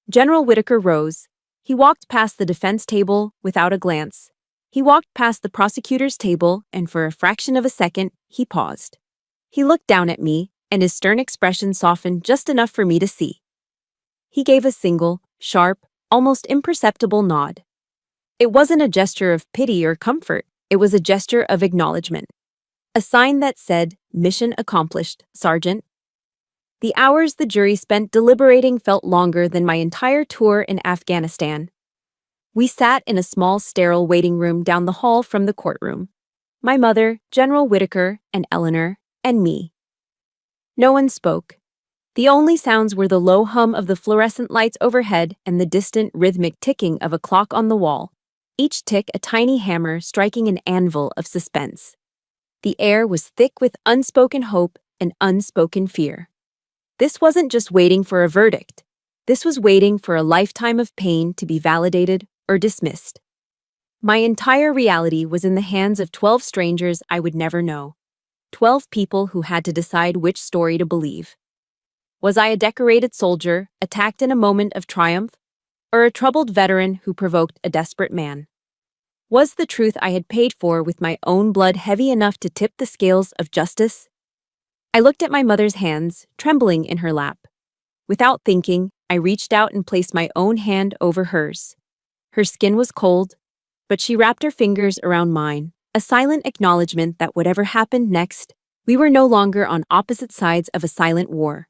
General Whitaker rose. He walked past the defense table without a glance. He walked past the prosecutor's table, and for a fraction of a second, he paused. He looked down at me, and his stern expression softened just enough for me to see. He gave a single, sharp, almost imperceptible nod. It wasn't a gesture of pity or comfort. It was a gesture of acknowledgement. A sign that said, "Mission accomplished, Sergeant." The hours the jury spent deliberating felt longer than my entire tour in Afghanistan. We sat in a small, sterile waiting room down the hall from the courtroom. My mother, General Whitaker, and Eleanor, and me. No one spoke. The only sounds were the low hum of the fluorescent lights overhead and the distant, rhythmic ticking of a clock on the wall, each tick a tiny hammer striking an anvil of suspense. The air was thick with unspoken hope and unspoken fear. This wasn't just waiting for a verdict. This was waiting for a lifetime of pain to be validated or dismissed. My entire reality was in the hands of 12 strangers I would never know. 12 people who had to decide which story to believe. Was I a decorated soldier, attacked in a moment of triumph, or a troubled veteran who provoked a desperate man? Was the truth I had paid for with my own blood heavy enough to tip the scales of justice? I looked at my mother's hands, trembling in her lap. Without thinking, I reached out and placed my own hand over hers. Her skin was cold, but she wrapped her fingers around mine, a silent acknowledgement that whatever happened next, we were no longer on opposite sides of a silent war.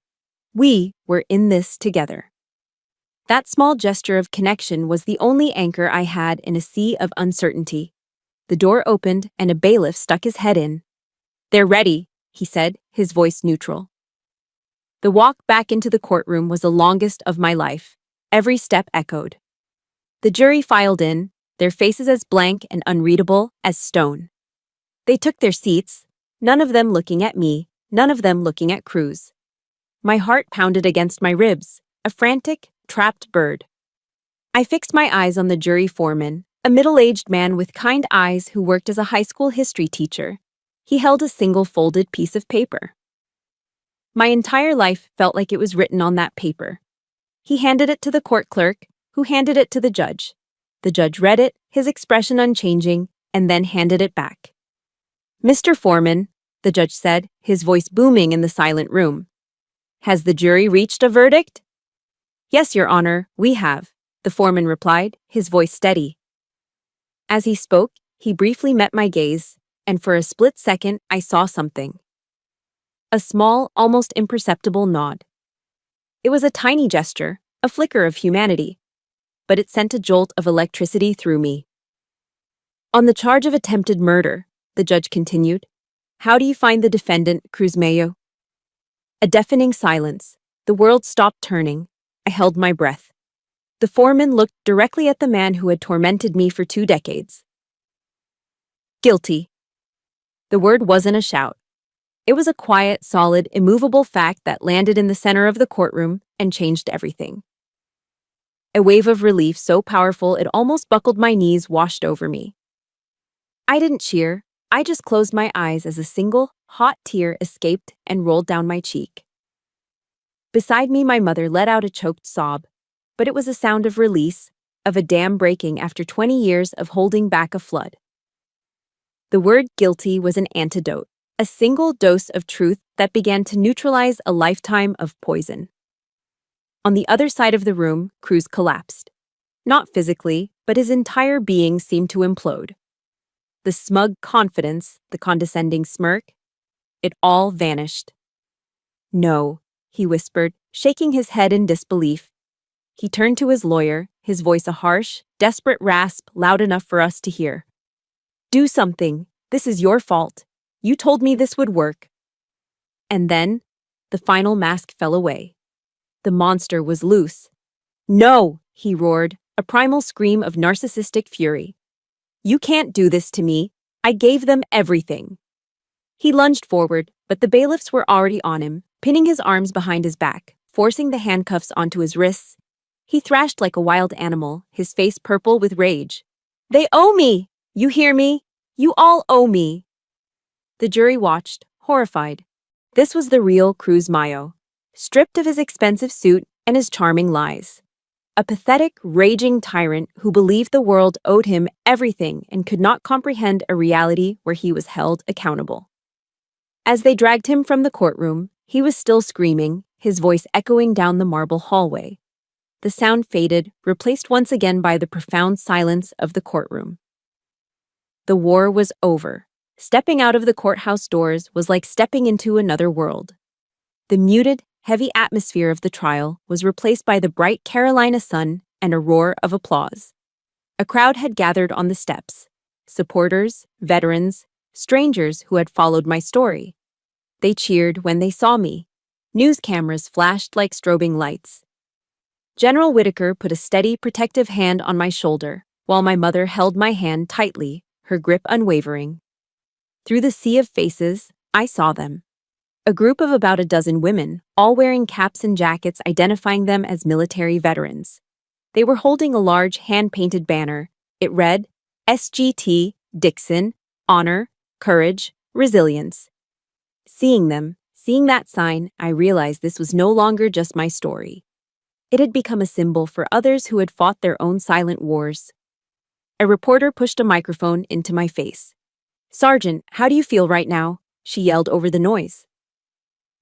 We were in this together. That small gesture of connection was the only anchor I had in a sea of uncertainty. The door opened and a bailiff stuck his head in. "They're ready," he said, his voice neutral. The walk back into the courtroom was the longest of my life. Every step echoed. The jury filed in, their faces as blank and unreadable as stone. They took their seats, none of them looking at me, none of them looking at Cruz. My heart pounded against my ribs, a frantic, trapped bird. I fixed my eyes on the jury foreman, a middle-aged man with kind eyes who worked as a high school history teacher. He held a single folded piece of paper. My entire life felt like it was written on that paper. He handed it to the court clerk, who handed it to the judge. The judge read it, his expression unchanging, and then handed it back. "Mr. Foreman," the judge said, his voice booming in the silent room. "Has the jury reached a verdict?" "Yes, Your Honor, we have," the foreman replied, his voice steady. As he spoke, he briefly met my gaze, and for a split second I saw something. A small, almost imperceptible nod. It was a tiny gesture, a flicker of humanity, but it sent a jolt of electricity through me. "On the charge of attempted murder," the judge continued, "how do you find the defendant, Cruz Mayo?" A deafening silence. The world stopped turning. I held my breath. The foreman looked directly at the man who had tormented me for 2 decades. "Guilty." The word wasn't a shout. It was a quiet, solid, immovable fact that landed in the center of the courtroom and changed everything. A wave of relief so powerful it almost buckled my knees washed over me. I didn't cheer. I just closed my eyes as a single, hot tear escaped and rolled down my cheek. Beside me, my mother let out a choked sob, but it was a sound of release, of a dam breaking after 20 years of holding back a flood. The word guilty was an antidote, a single dose of truth that began to neutralize a lifetime of poison. On the other side of the room, Cruz collapsed. Not physically, but his entire being seemed to implode. The smug confidence, the condescending smirk, it all vanished. "No," he whispered, shaking his head in disbelief. He turned to his lawyer, his voice a harsh, desperate rasp loud enough for us to hear. "Do something. This is your fault. You told me this would work." And then, the final mask fell away. The monster was loose. "No!" he roared, a primal scream of narcissistic fury. "You can't do this to me. I gave them everything." He lunged forward, but the bailiffs were already on him, pinning his arms behind his back, forcing the handcuffs onto his wrists. He thrashed like a wild animal, his face purple with rage. "They owe me! You hear me? You all owe me!" The jury watched, horrified. This was the real Cruz Mayo, stripped of his expensive suit and his charming lies. A pathetic, raging tyrant who believed the world owed him everything and could not comprehend a reality where he was held accountable. As they dragged him from the courtroom, he was still screaming, his voice echoing down the marble hallway. The sound faded, replaced once again by the profound silence of the courtroom. The war was over. Stepping out of the courthouse doors was like stepping into another world. The muted, heavy atmosphere of the trial was replaced by the bright Carolina sun and a roar of applause. A crowd had gathered on the steps. Supporters, veterans, strangers who had followed my story. They cheered when they saw me. News cameras flashed like strobing lights. General Whitaker put a steady, protective hand on my shoulder, while my mother held my hand tightly, her grip unwavering. Through the sea of faces, I saw them. A group of about a dozen women, all wearing caps and jackets identifying them as military veterans. They were holding a large hand-painted banner. It read, SGT, Dixon, Honor, Courage, Resilience. Seeing that sign, I realized this was no longer just my story. It had become a symbol for others who had fought their own silent wars. A reporter pushed a microphone into my face. "Sergeant, how do you feel right now?" she yelled over the noise.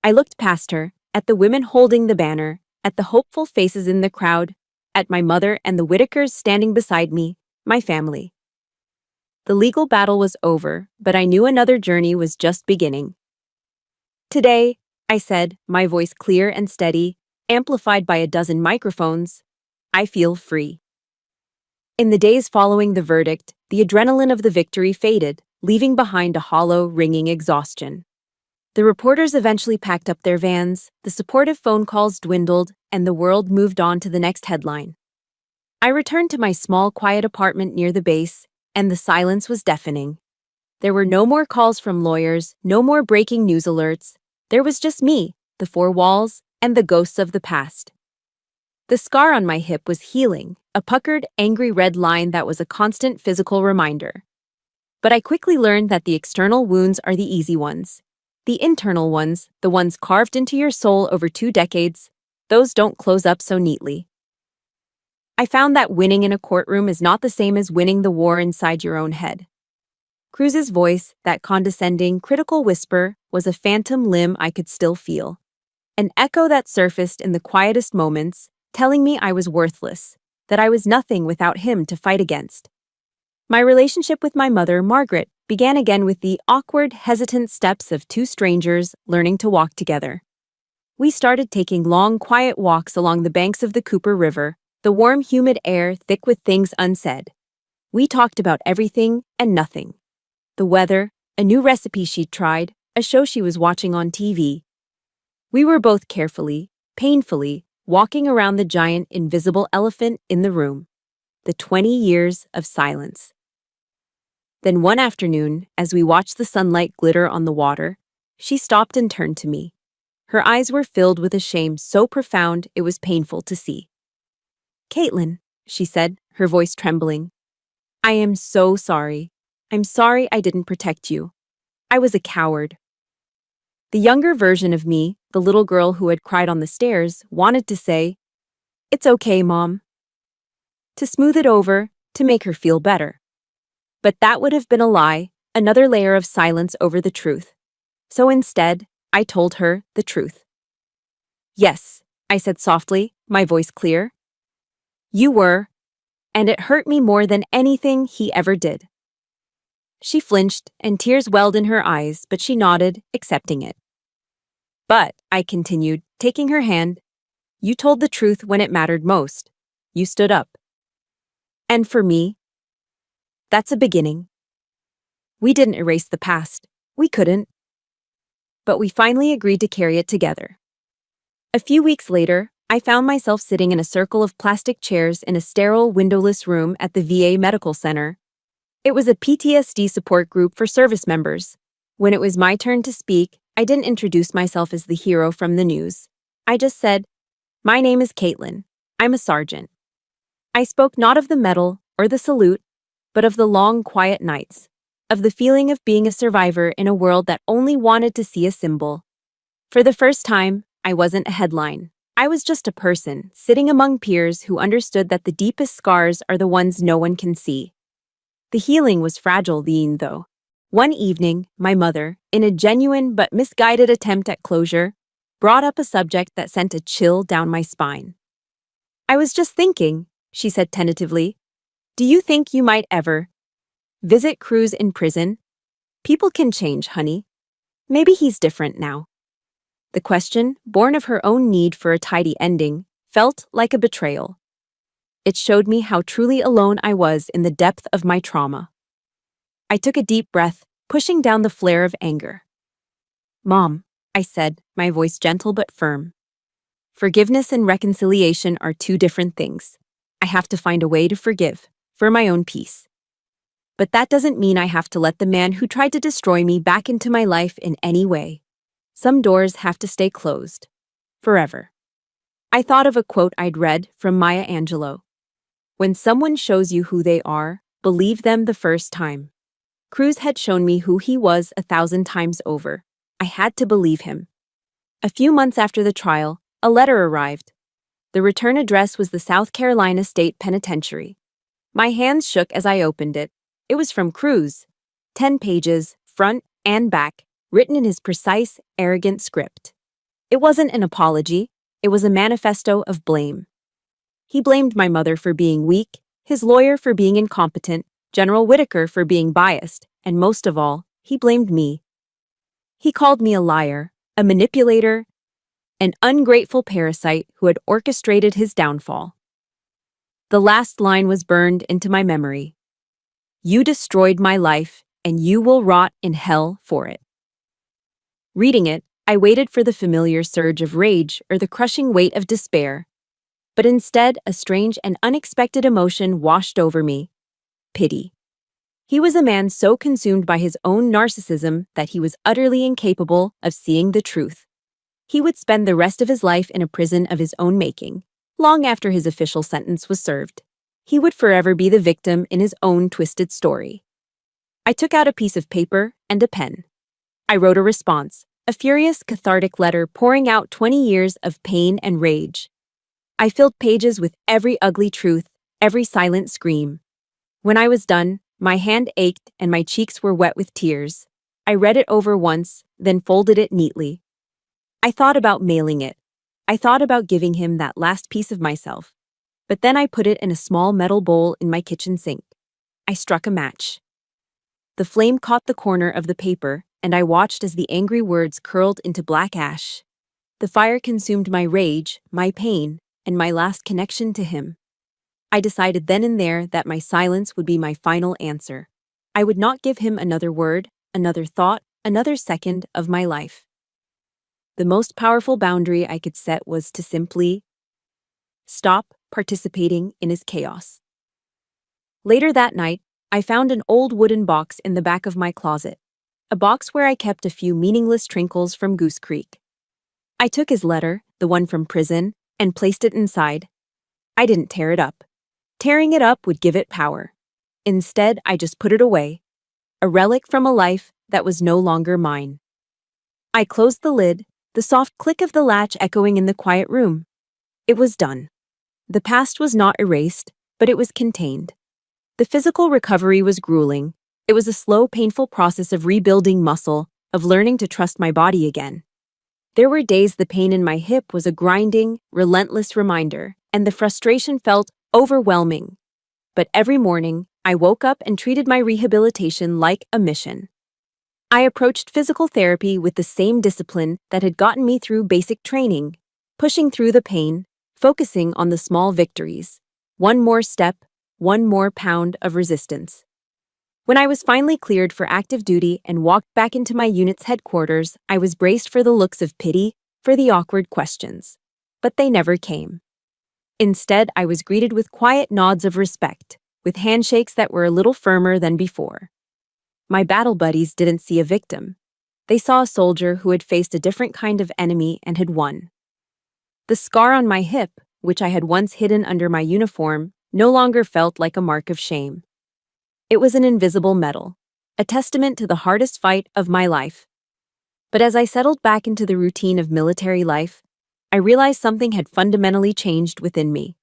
I looked past her, at the women holding the banner, at the hopeful faces in the crowd, at my mother and the Whitakers standing beside me, my family. The legal battle was over, but I knew another journey was just beginning. "Today," I said, my voice clear and steady, amplified by a dozen microphones, "I feel free." In the days following the verdict, the adrenaline of the victory faded, leaving behind a hollow, ringing exhaustion. The reporters eventually packed up their vans, the supportive phone calls dwindled, and the world moved on to the next headline. I returned to my small, quiet apartment near the base, and the silence was deafening. There were no more calls from lawyers, no more breaking news alerts. There was just me, the four walls, and the ghosts of the past. The scar on my hip was healing, a puckered, angry red line that was a constant physical reminder. But I quickly learned that the external wounds are the easy ones. The internal ones, the ones carved into your soul over 2 decades, those don't close up so neatly. I found that winning in a courtroom is not the same as winning the war inside your own head. Cruz's voice, that condescending, critical whisper, was a phantom limb I could still feel. An echo that surfaced in the quietest moments, telling me I was worthless, that I was nothing without him to fight against. My relationship with my mother, Margaret, began again with the awkward, hesitant steps of two strangers learning to walk together. We started taking long, quiet walks along the banks of the Cooper River, the warm, humid air thick with things unsaid. We talked about everything and nothing. The weather, a new recipe she'd tried, a show she was watching on TV. We were both carefully, painfully, walking around the giant, invisible elephant in the room. The 20 years of silence. Then one afternoon, as we watched the sunlight glitter on the water, she stopped and turned to me. Her eyes were filled with a shame so profound it was painful to see. "Caitlin," she said, her voice trembling, "I am so sorry. I'm sorry I didn't protect you. I was a coward." The younger version of me, the little girl who had cried on the stairs, wanted to say, "It's okay, Mom." To smooth it over, to make her feel better. But that would have been a lie, another layer of silence over the truth. So instead, I told her the truth. "Yes," I said softly, my voice clear. "You were, and it hurt me more than anything he ever did." She flinched, and tears welled in her eyes, but she nodded, accepting it. "But," I continued, taking her hand, "you told the truth when it mattered most. You stood up. And for me, that's a beginning. We didn't erase the past. We couldn't. But we finally agreed to carry it together." A few weeks later, I found myself sitting in a circle of plastic chairs in a sterile, windowless room at the VA Medical Center. It was a PTSD support group for service members. When it was my turn to speak, I didn't introduce myself as the hero from the news. I just said, "My name is Caitlin. I'm a sergeant." I spoke not of the medal or the salute, but of the long, quiet nights, of the feeling of being a survivor in a world that only wanted to see a symbol. For the first time, I wasn't a headline. I was just a person, sitting among peers who understood that the deepest scars are the ones no one can see. The healing was fragile, though. One evening, my mother, in a genuine but misguided attempt at closure, brought up a subject that sent a chill down my spine. "I was just thinking," she said tentatively, "do you think you might ever visit Cruz in prison? People can change, honey. Maybe he's different now." The question, born of her own need for a tidy ending, felt like a betrayal. It showed me how truly alone I was in the depth of my trauma. I took a deep breath, pushing down the flare of anger. "Mom," I said, my voice gentle but firm. "Forgiveness and reconciliation are two different things. I have to find a way to forgive, for my own peace. But that doesn't mean I have to let the man who tried to destroy me back into my life in any way. Some doors have to stay closed. Forever." I thought of a quote I'd read from Maya Angelou. "When someone shows you who they are, believe them the first time." Cruz had shown me who he was 1,000 times over. I had to believe him. A few months after the trial, a letter arrived. The return address was the South Carolina State Penitentiary. My hands shook as I opened it. It was from Cruz. 10 pages, front and back, written in his precise, arrogant script. It wasn't an apology, it was a manifesto of blame. He blamed my mother for being weak, his lawyer for being incompetent, General Whitaker for being biased, and most of all, he blamed me. He called me a liar, a manipulator, an ungrateful parasite who had orchestrated his downfall. The last line was burned into my memory. "You destroyed my life, and you will rot in hell for it." Reading it, I waited for the familiar surge of rage or the crushing weight of despair. But instead, a strange and unexpected emotion washed over me. Pity. He was a man so consumed by his own narcissism that he was utterly incapable of seeing the truth. He would spend the rest of his life in a prison of his own making, long after his official sentence was served. He would forever be the victim in his own twisted story. I took out a piece of paper and a pen. I wrote a response, a furious, cathartic letter pouring out 20 years of pain and rage. I filled pages with every ugly truth, every silent scream. When I was done, My hand ached and my cheeks were wet with tears. I read it over once, then folded it neatly. I thought about mailing it. I thought about giving him that last piece of myself. But then I put it in a small metal bowl in my kitchen sink. I struck a match. The flame caught the corner of the paper, and I watched as the angry words curled into black ash. The fire consumed my rage, my pain, and my last connection to him. I decided then and there that my silence would be my final answer. I would not give him another word, another thought, another second of my life. The most powerful boundary I could set was to simply stop participating in his chaos. Later that night, I found an old wooden box in the back of my closet, a box where I kept a few meaningless trinkles from Goose Creek. I took his letter, the one from prison, and placed it inside. I didn't tear it up. Tearing it up would give it power. Instead, I just put it away, a relic from a life that was no longer mine. I closed the lid, the soft click of the latch echoing in the quiet room. It was done. The past was not erased, but it was contained. The physical recovery was grueling. It was a slow, painful process of rebuilding muscle, of learning to trust my body again. There were days the pain in my hip was a grinding, relentless reminder, and the frustration felt overwhelming. But every morning, I woke up and treated my rehabilitation like a mission. I approached physical therapy with the same discipline that had gotten me through basic training, pushing through the pain, focusing on the small victories. One more step, one more pound of resistance. When I was finally cleared for active duty and walked back into my unit's headquarters, I was braced for the looks of pity, for the awkward questions. But they never came. Instead, I was greeted with quiet nods of respect, with handshakes that were a little firmer than before. My battle buddies didn't see a victim. They saw a soldier who had faced a different kind of enemy and had won. The scar on my hip, which I had once hidden under my uniform, no longer felt like a mark of shame. It was an invisible medal, a testament to the hardest fight of my life. But as I settled back into the routine of military life, I realized something had fundamentally changed within me.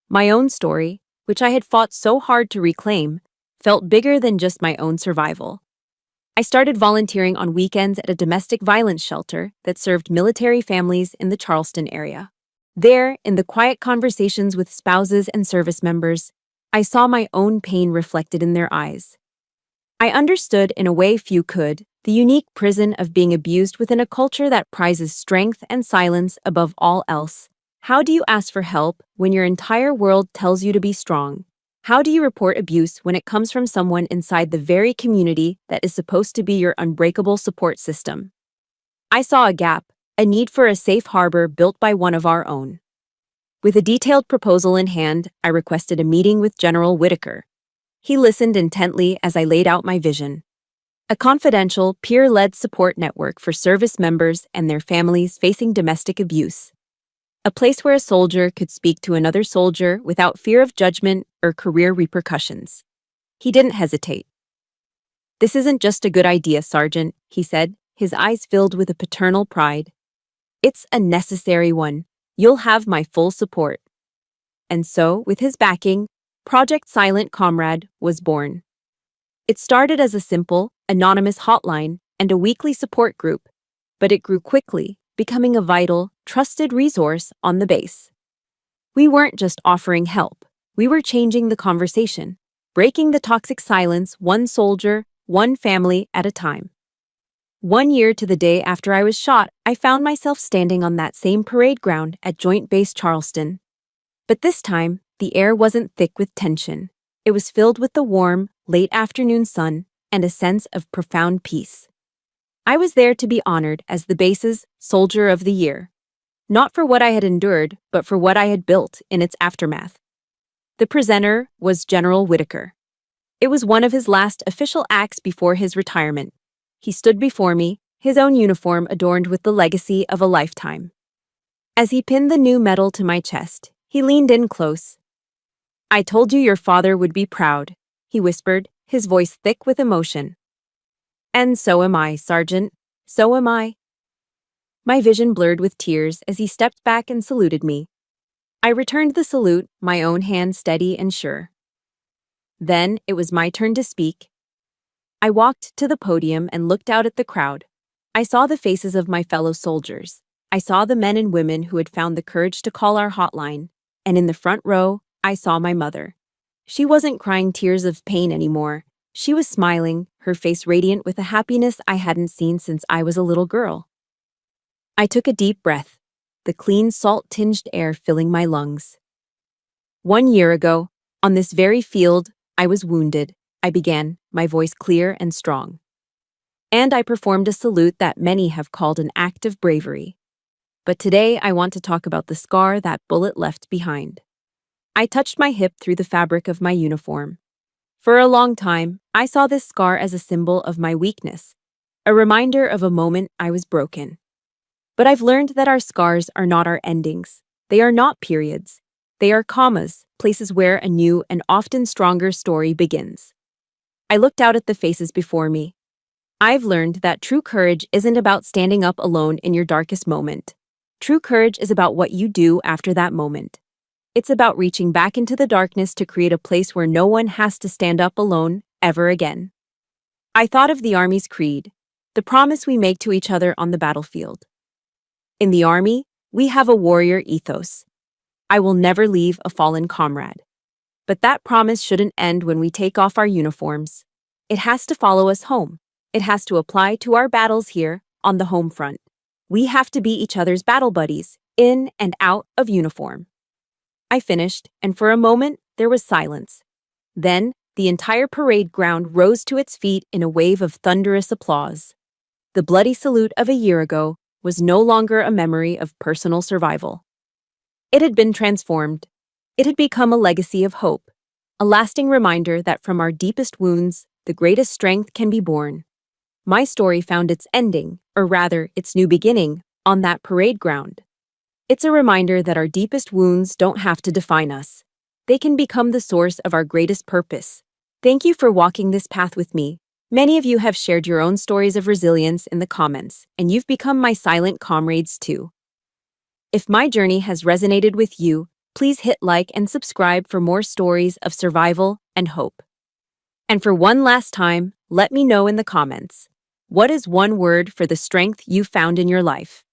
My own story, which I had fought so hard to reclaim, felt bigger than just my own survival. I started volunteering on weekends at a domestic violence shelter that served military families in the Charleston area. There, in the quiet conversations with spouses and service members, I saw my own pain reflected in their eyes. I understood, in a way few could, the unique prison of being abused within a culture that prizes strength and silence above all else. How do you ask for help when your entire world tells you to be strong? How do you report abuse when it comes from someone inside the very community that is supposed to be your unbreakable support system? I saw a gap, a need for a safe harbor built by one of our own. With a detailed proposal in hand, I requested a meeting with General Whitaker. He listened intently as I laid out my vision. A confidential, peer-led support network for service members and their families facing domestic abuse. A place where a soldier could speak to another soldier without fear of judgment or career repercussions. He didn't hesitate. "This isn't just a good idea, Sergeant," he said, his eyes filled with a paternal pride. "It's a necessary one. You'll have my full support." And so, with his backing, Project Silent Comrade was born. It started as a simple, anonymous hotline and a weekly support group, but it grew quickly, becoming a vital, trusted resource on the base. We weren't just offering help, we were changing the conversation, breaking the toxic silence one soldier, one family at a time. 1 year to the day after I was shot, I found myself standing on that same parade ground at Joint Base Charleston. But this time, the air wasn't thick with tension. It was filled with the warm, late afternoon sun and a sense of profound peace. I was there to be honored as the base's Soldier of the Year, not for what I had endured, but for what I had built in its aftermath. The presenter was General Whitaker. It was one of his last official acts before his retirement. He stood before me, his own uniform adorned with the legacy of a lifetime. As he pinned the new medal to my chest, he leaned in close. "I told you your father would be proud," he whispered, his voice thick with emotion. "And so am I, Sergeant. So am I." My vision blurred with tears as he stepped back and saluted me. I returned the salute, my own hand steady and sure. Then it was my turn to speak. I walked to the podium and looked out at the crowd. I saw the faces of my fellow soldiers. I saw the men and women who had found the courage to call our hotline. And in the front row, I saw my mother. She wasn't crying tears of pain anymore. She was smiling, her face radiant with a happiness I hadn't seen since I was a little girl. I took a deep breath, the clean, salt-tinged air filling my lungs. 1 year ago, on this very field, I was wounded, I began, my voice clear and strong. And I performed a salute that many have called an act of bravery. But today I want to talk about the scar that bullet left behind. I touched my hip through the fabric of my uniform. For a long time, I saw this scar as a symbol of my weakness, a reminder of a moment I was broken. But I've learned that our scars are not our endings. They are not periods. They are commas, places where a new and often stronger story begins. I looked out at the faces before me. I've learned that true courage isn't about standing up alone in your darkest moment. True courage is about what you do after that moment. It's about reaching back into the darkness to create a place where no one has to stand up alone ever again. I thought of the Army's creed, the promise we make to each other on the battlefield. In the Army, we have a warrior ethos. I will never leave a fallen comrade. But that promise shouldn't end when we take off our uniforms. It has to follow us home. It has to apply to our battles here on the home front. We have to be each other's battle buddies, in and out of uniform. I finished, and for a moment, there was silence. Then, the entire parade ground rose to its feet in a wave of thunderous applause. The bloody salute of a year ago was no longer a memory of personal survival. It had been transformed. It had become a legacy of hope, a lasting reminder that from our deepest wounds, the greatest strength can be born. My story found its ending, or rather, its new beginning, on that parade ground. It's a reminder that our deepest wounds don't have to define us. They can become the source of our greatest purpose. Thank you for walking this path with me. Many of you have shared your own stories of resilience in the comments, and you've become my silent comrades too. If my journey has resonated with you, please hit like and subscribe for more stories of survival and hope. And for one last time, let me know in the comments, what is one word for the strength you found in your life?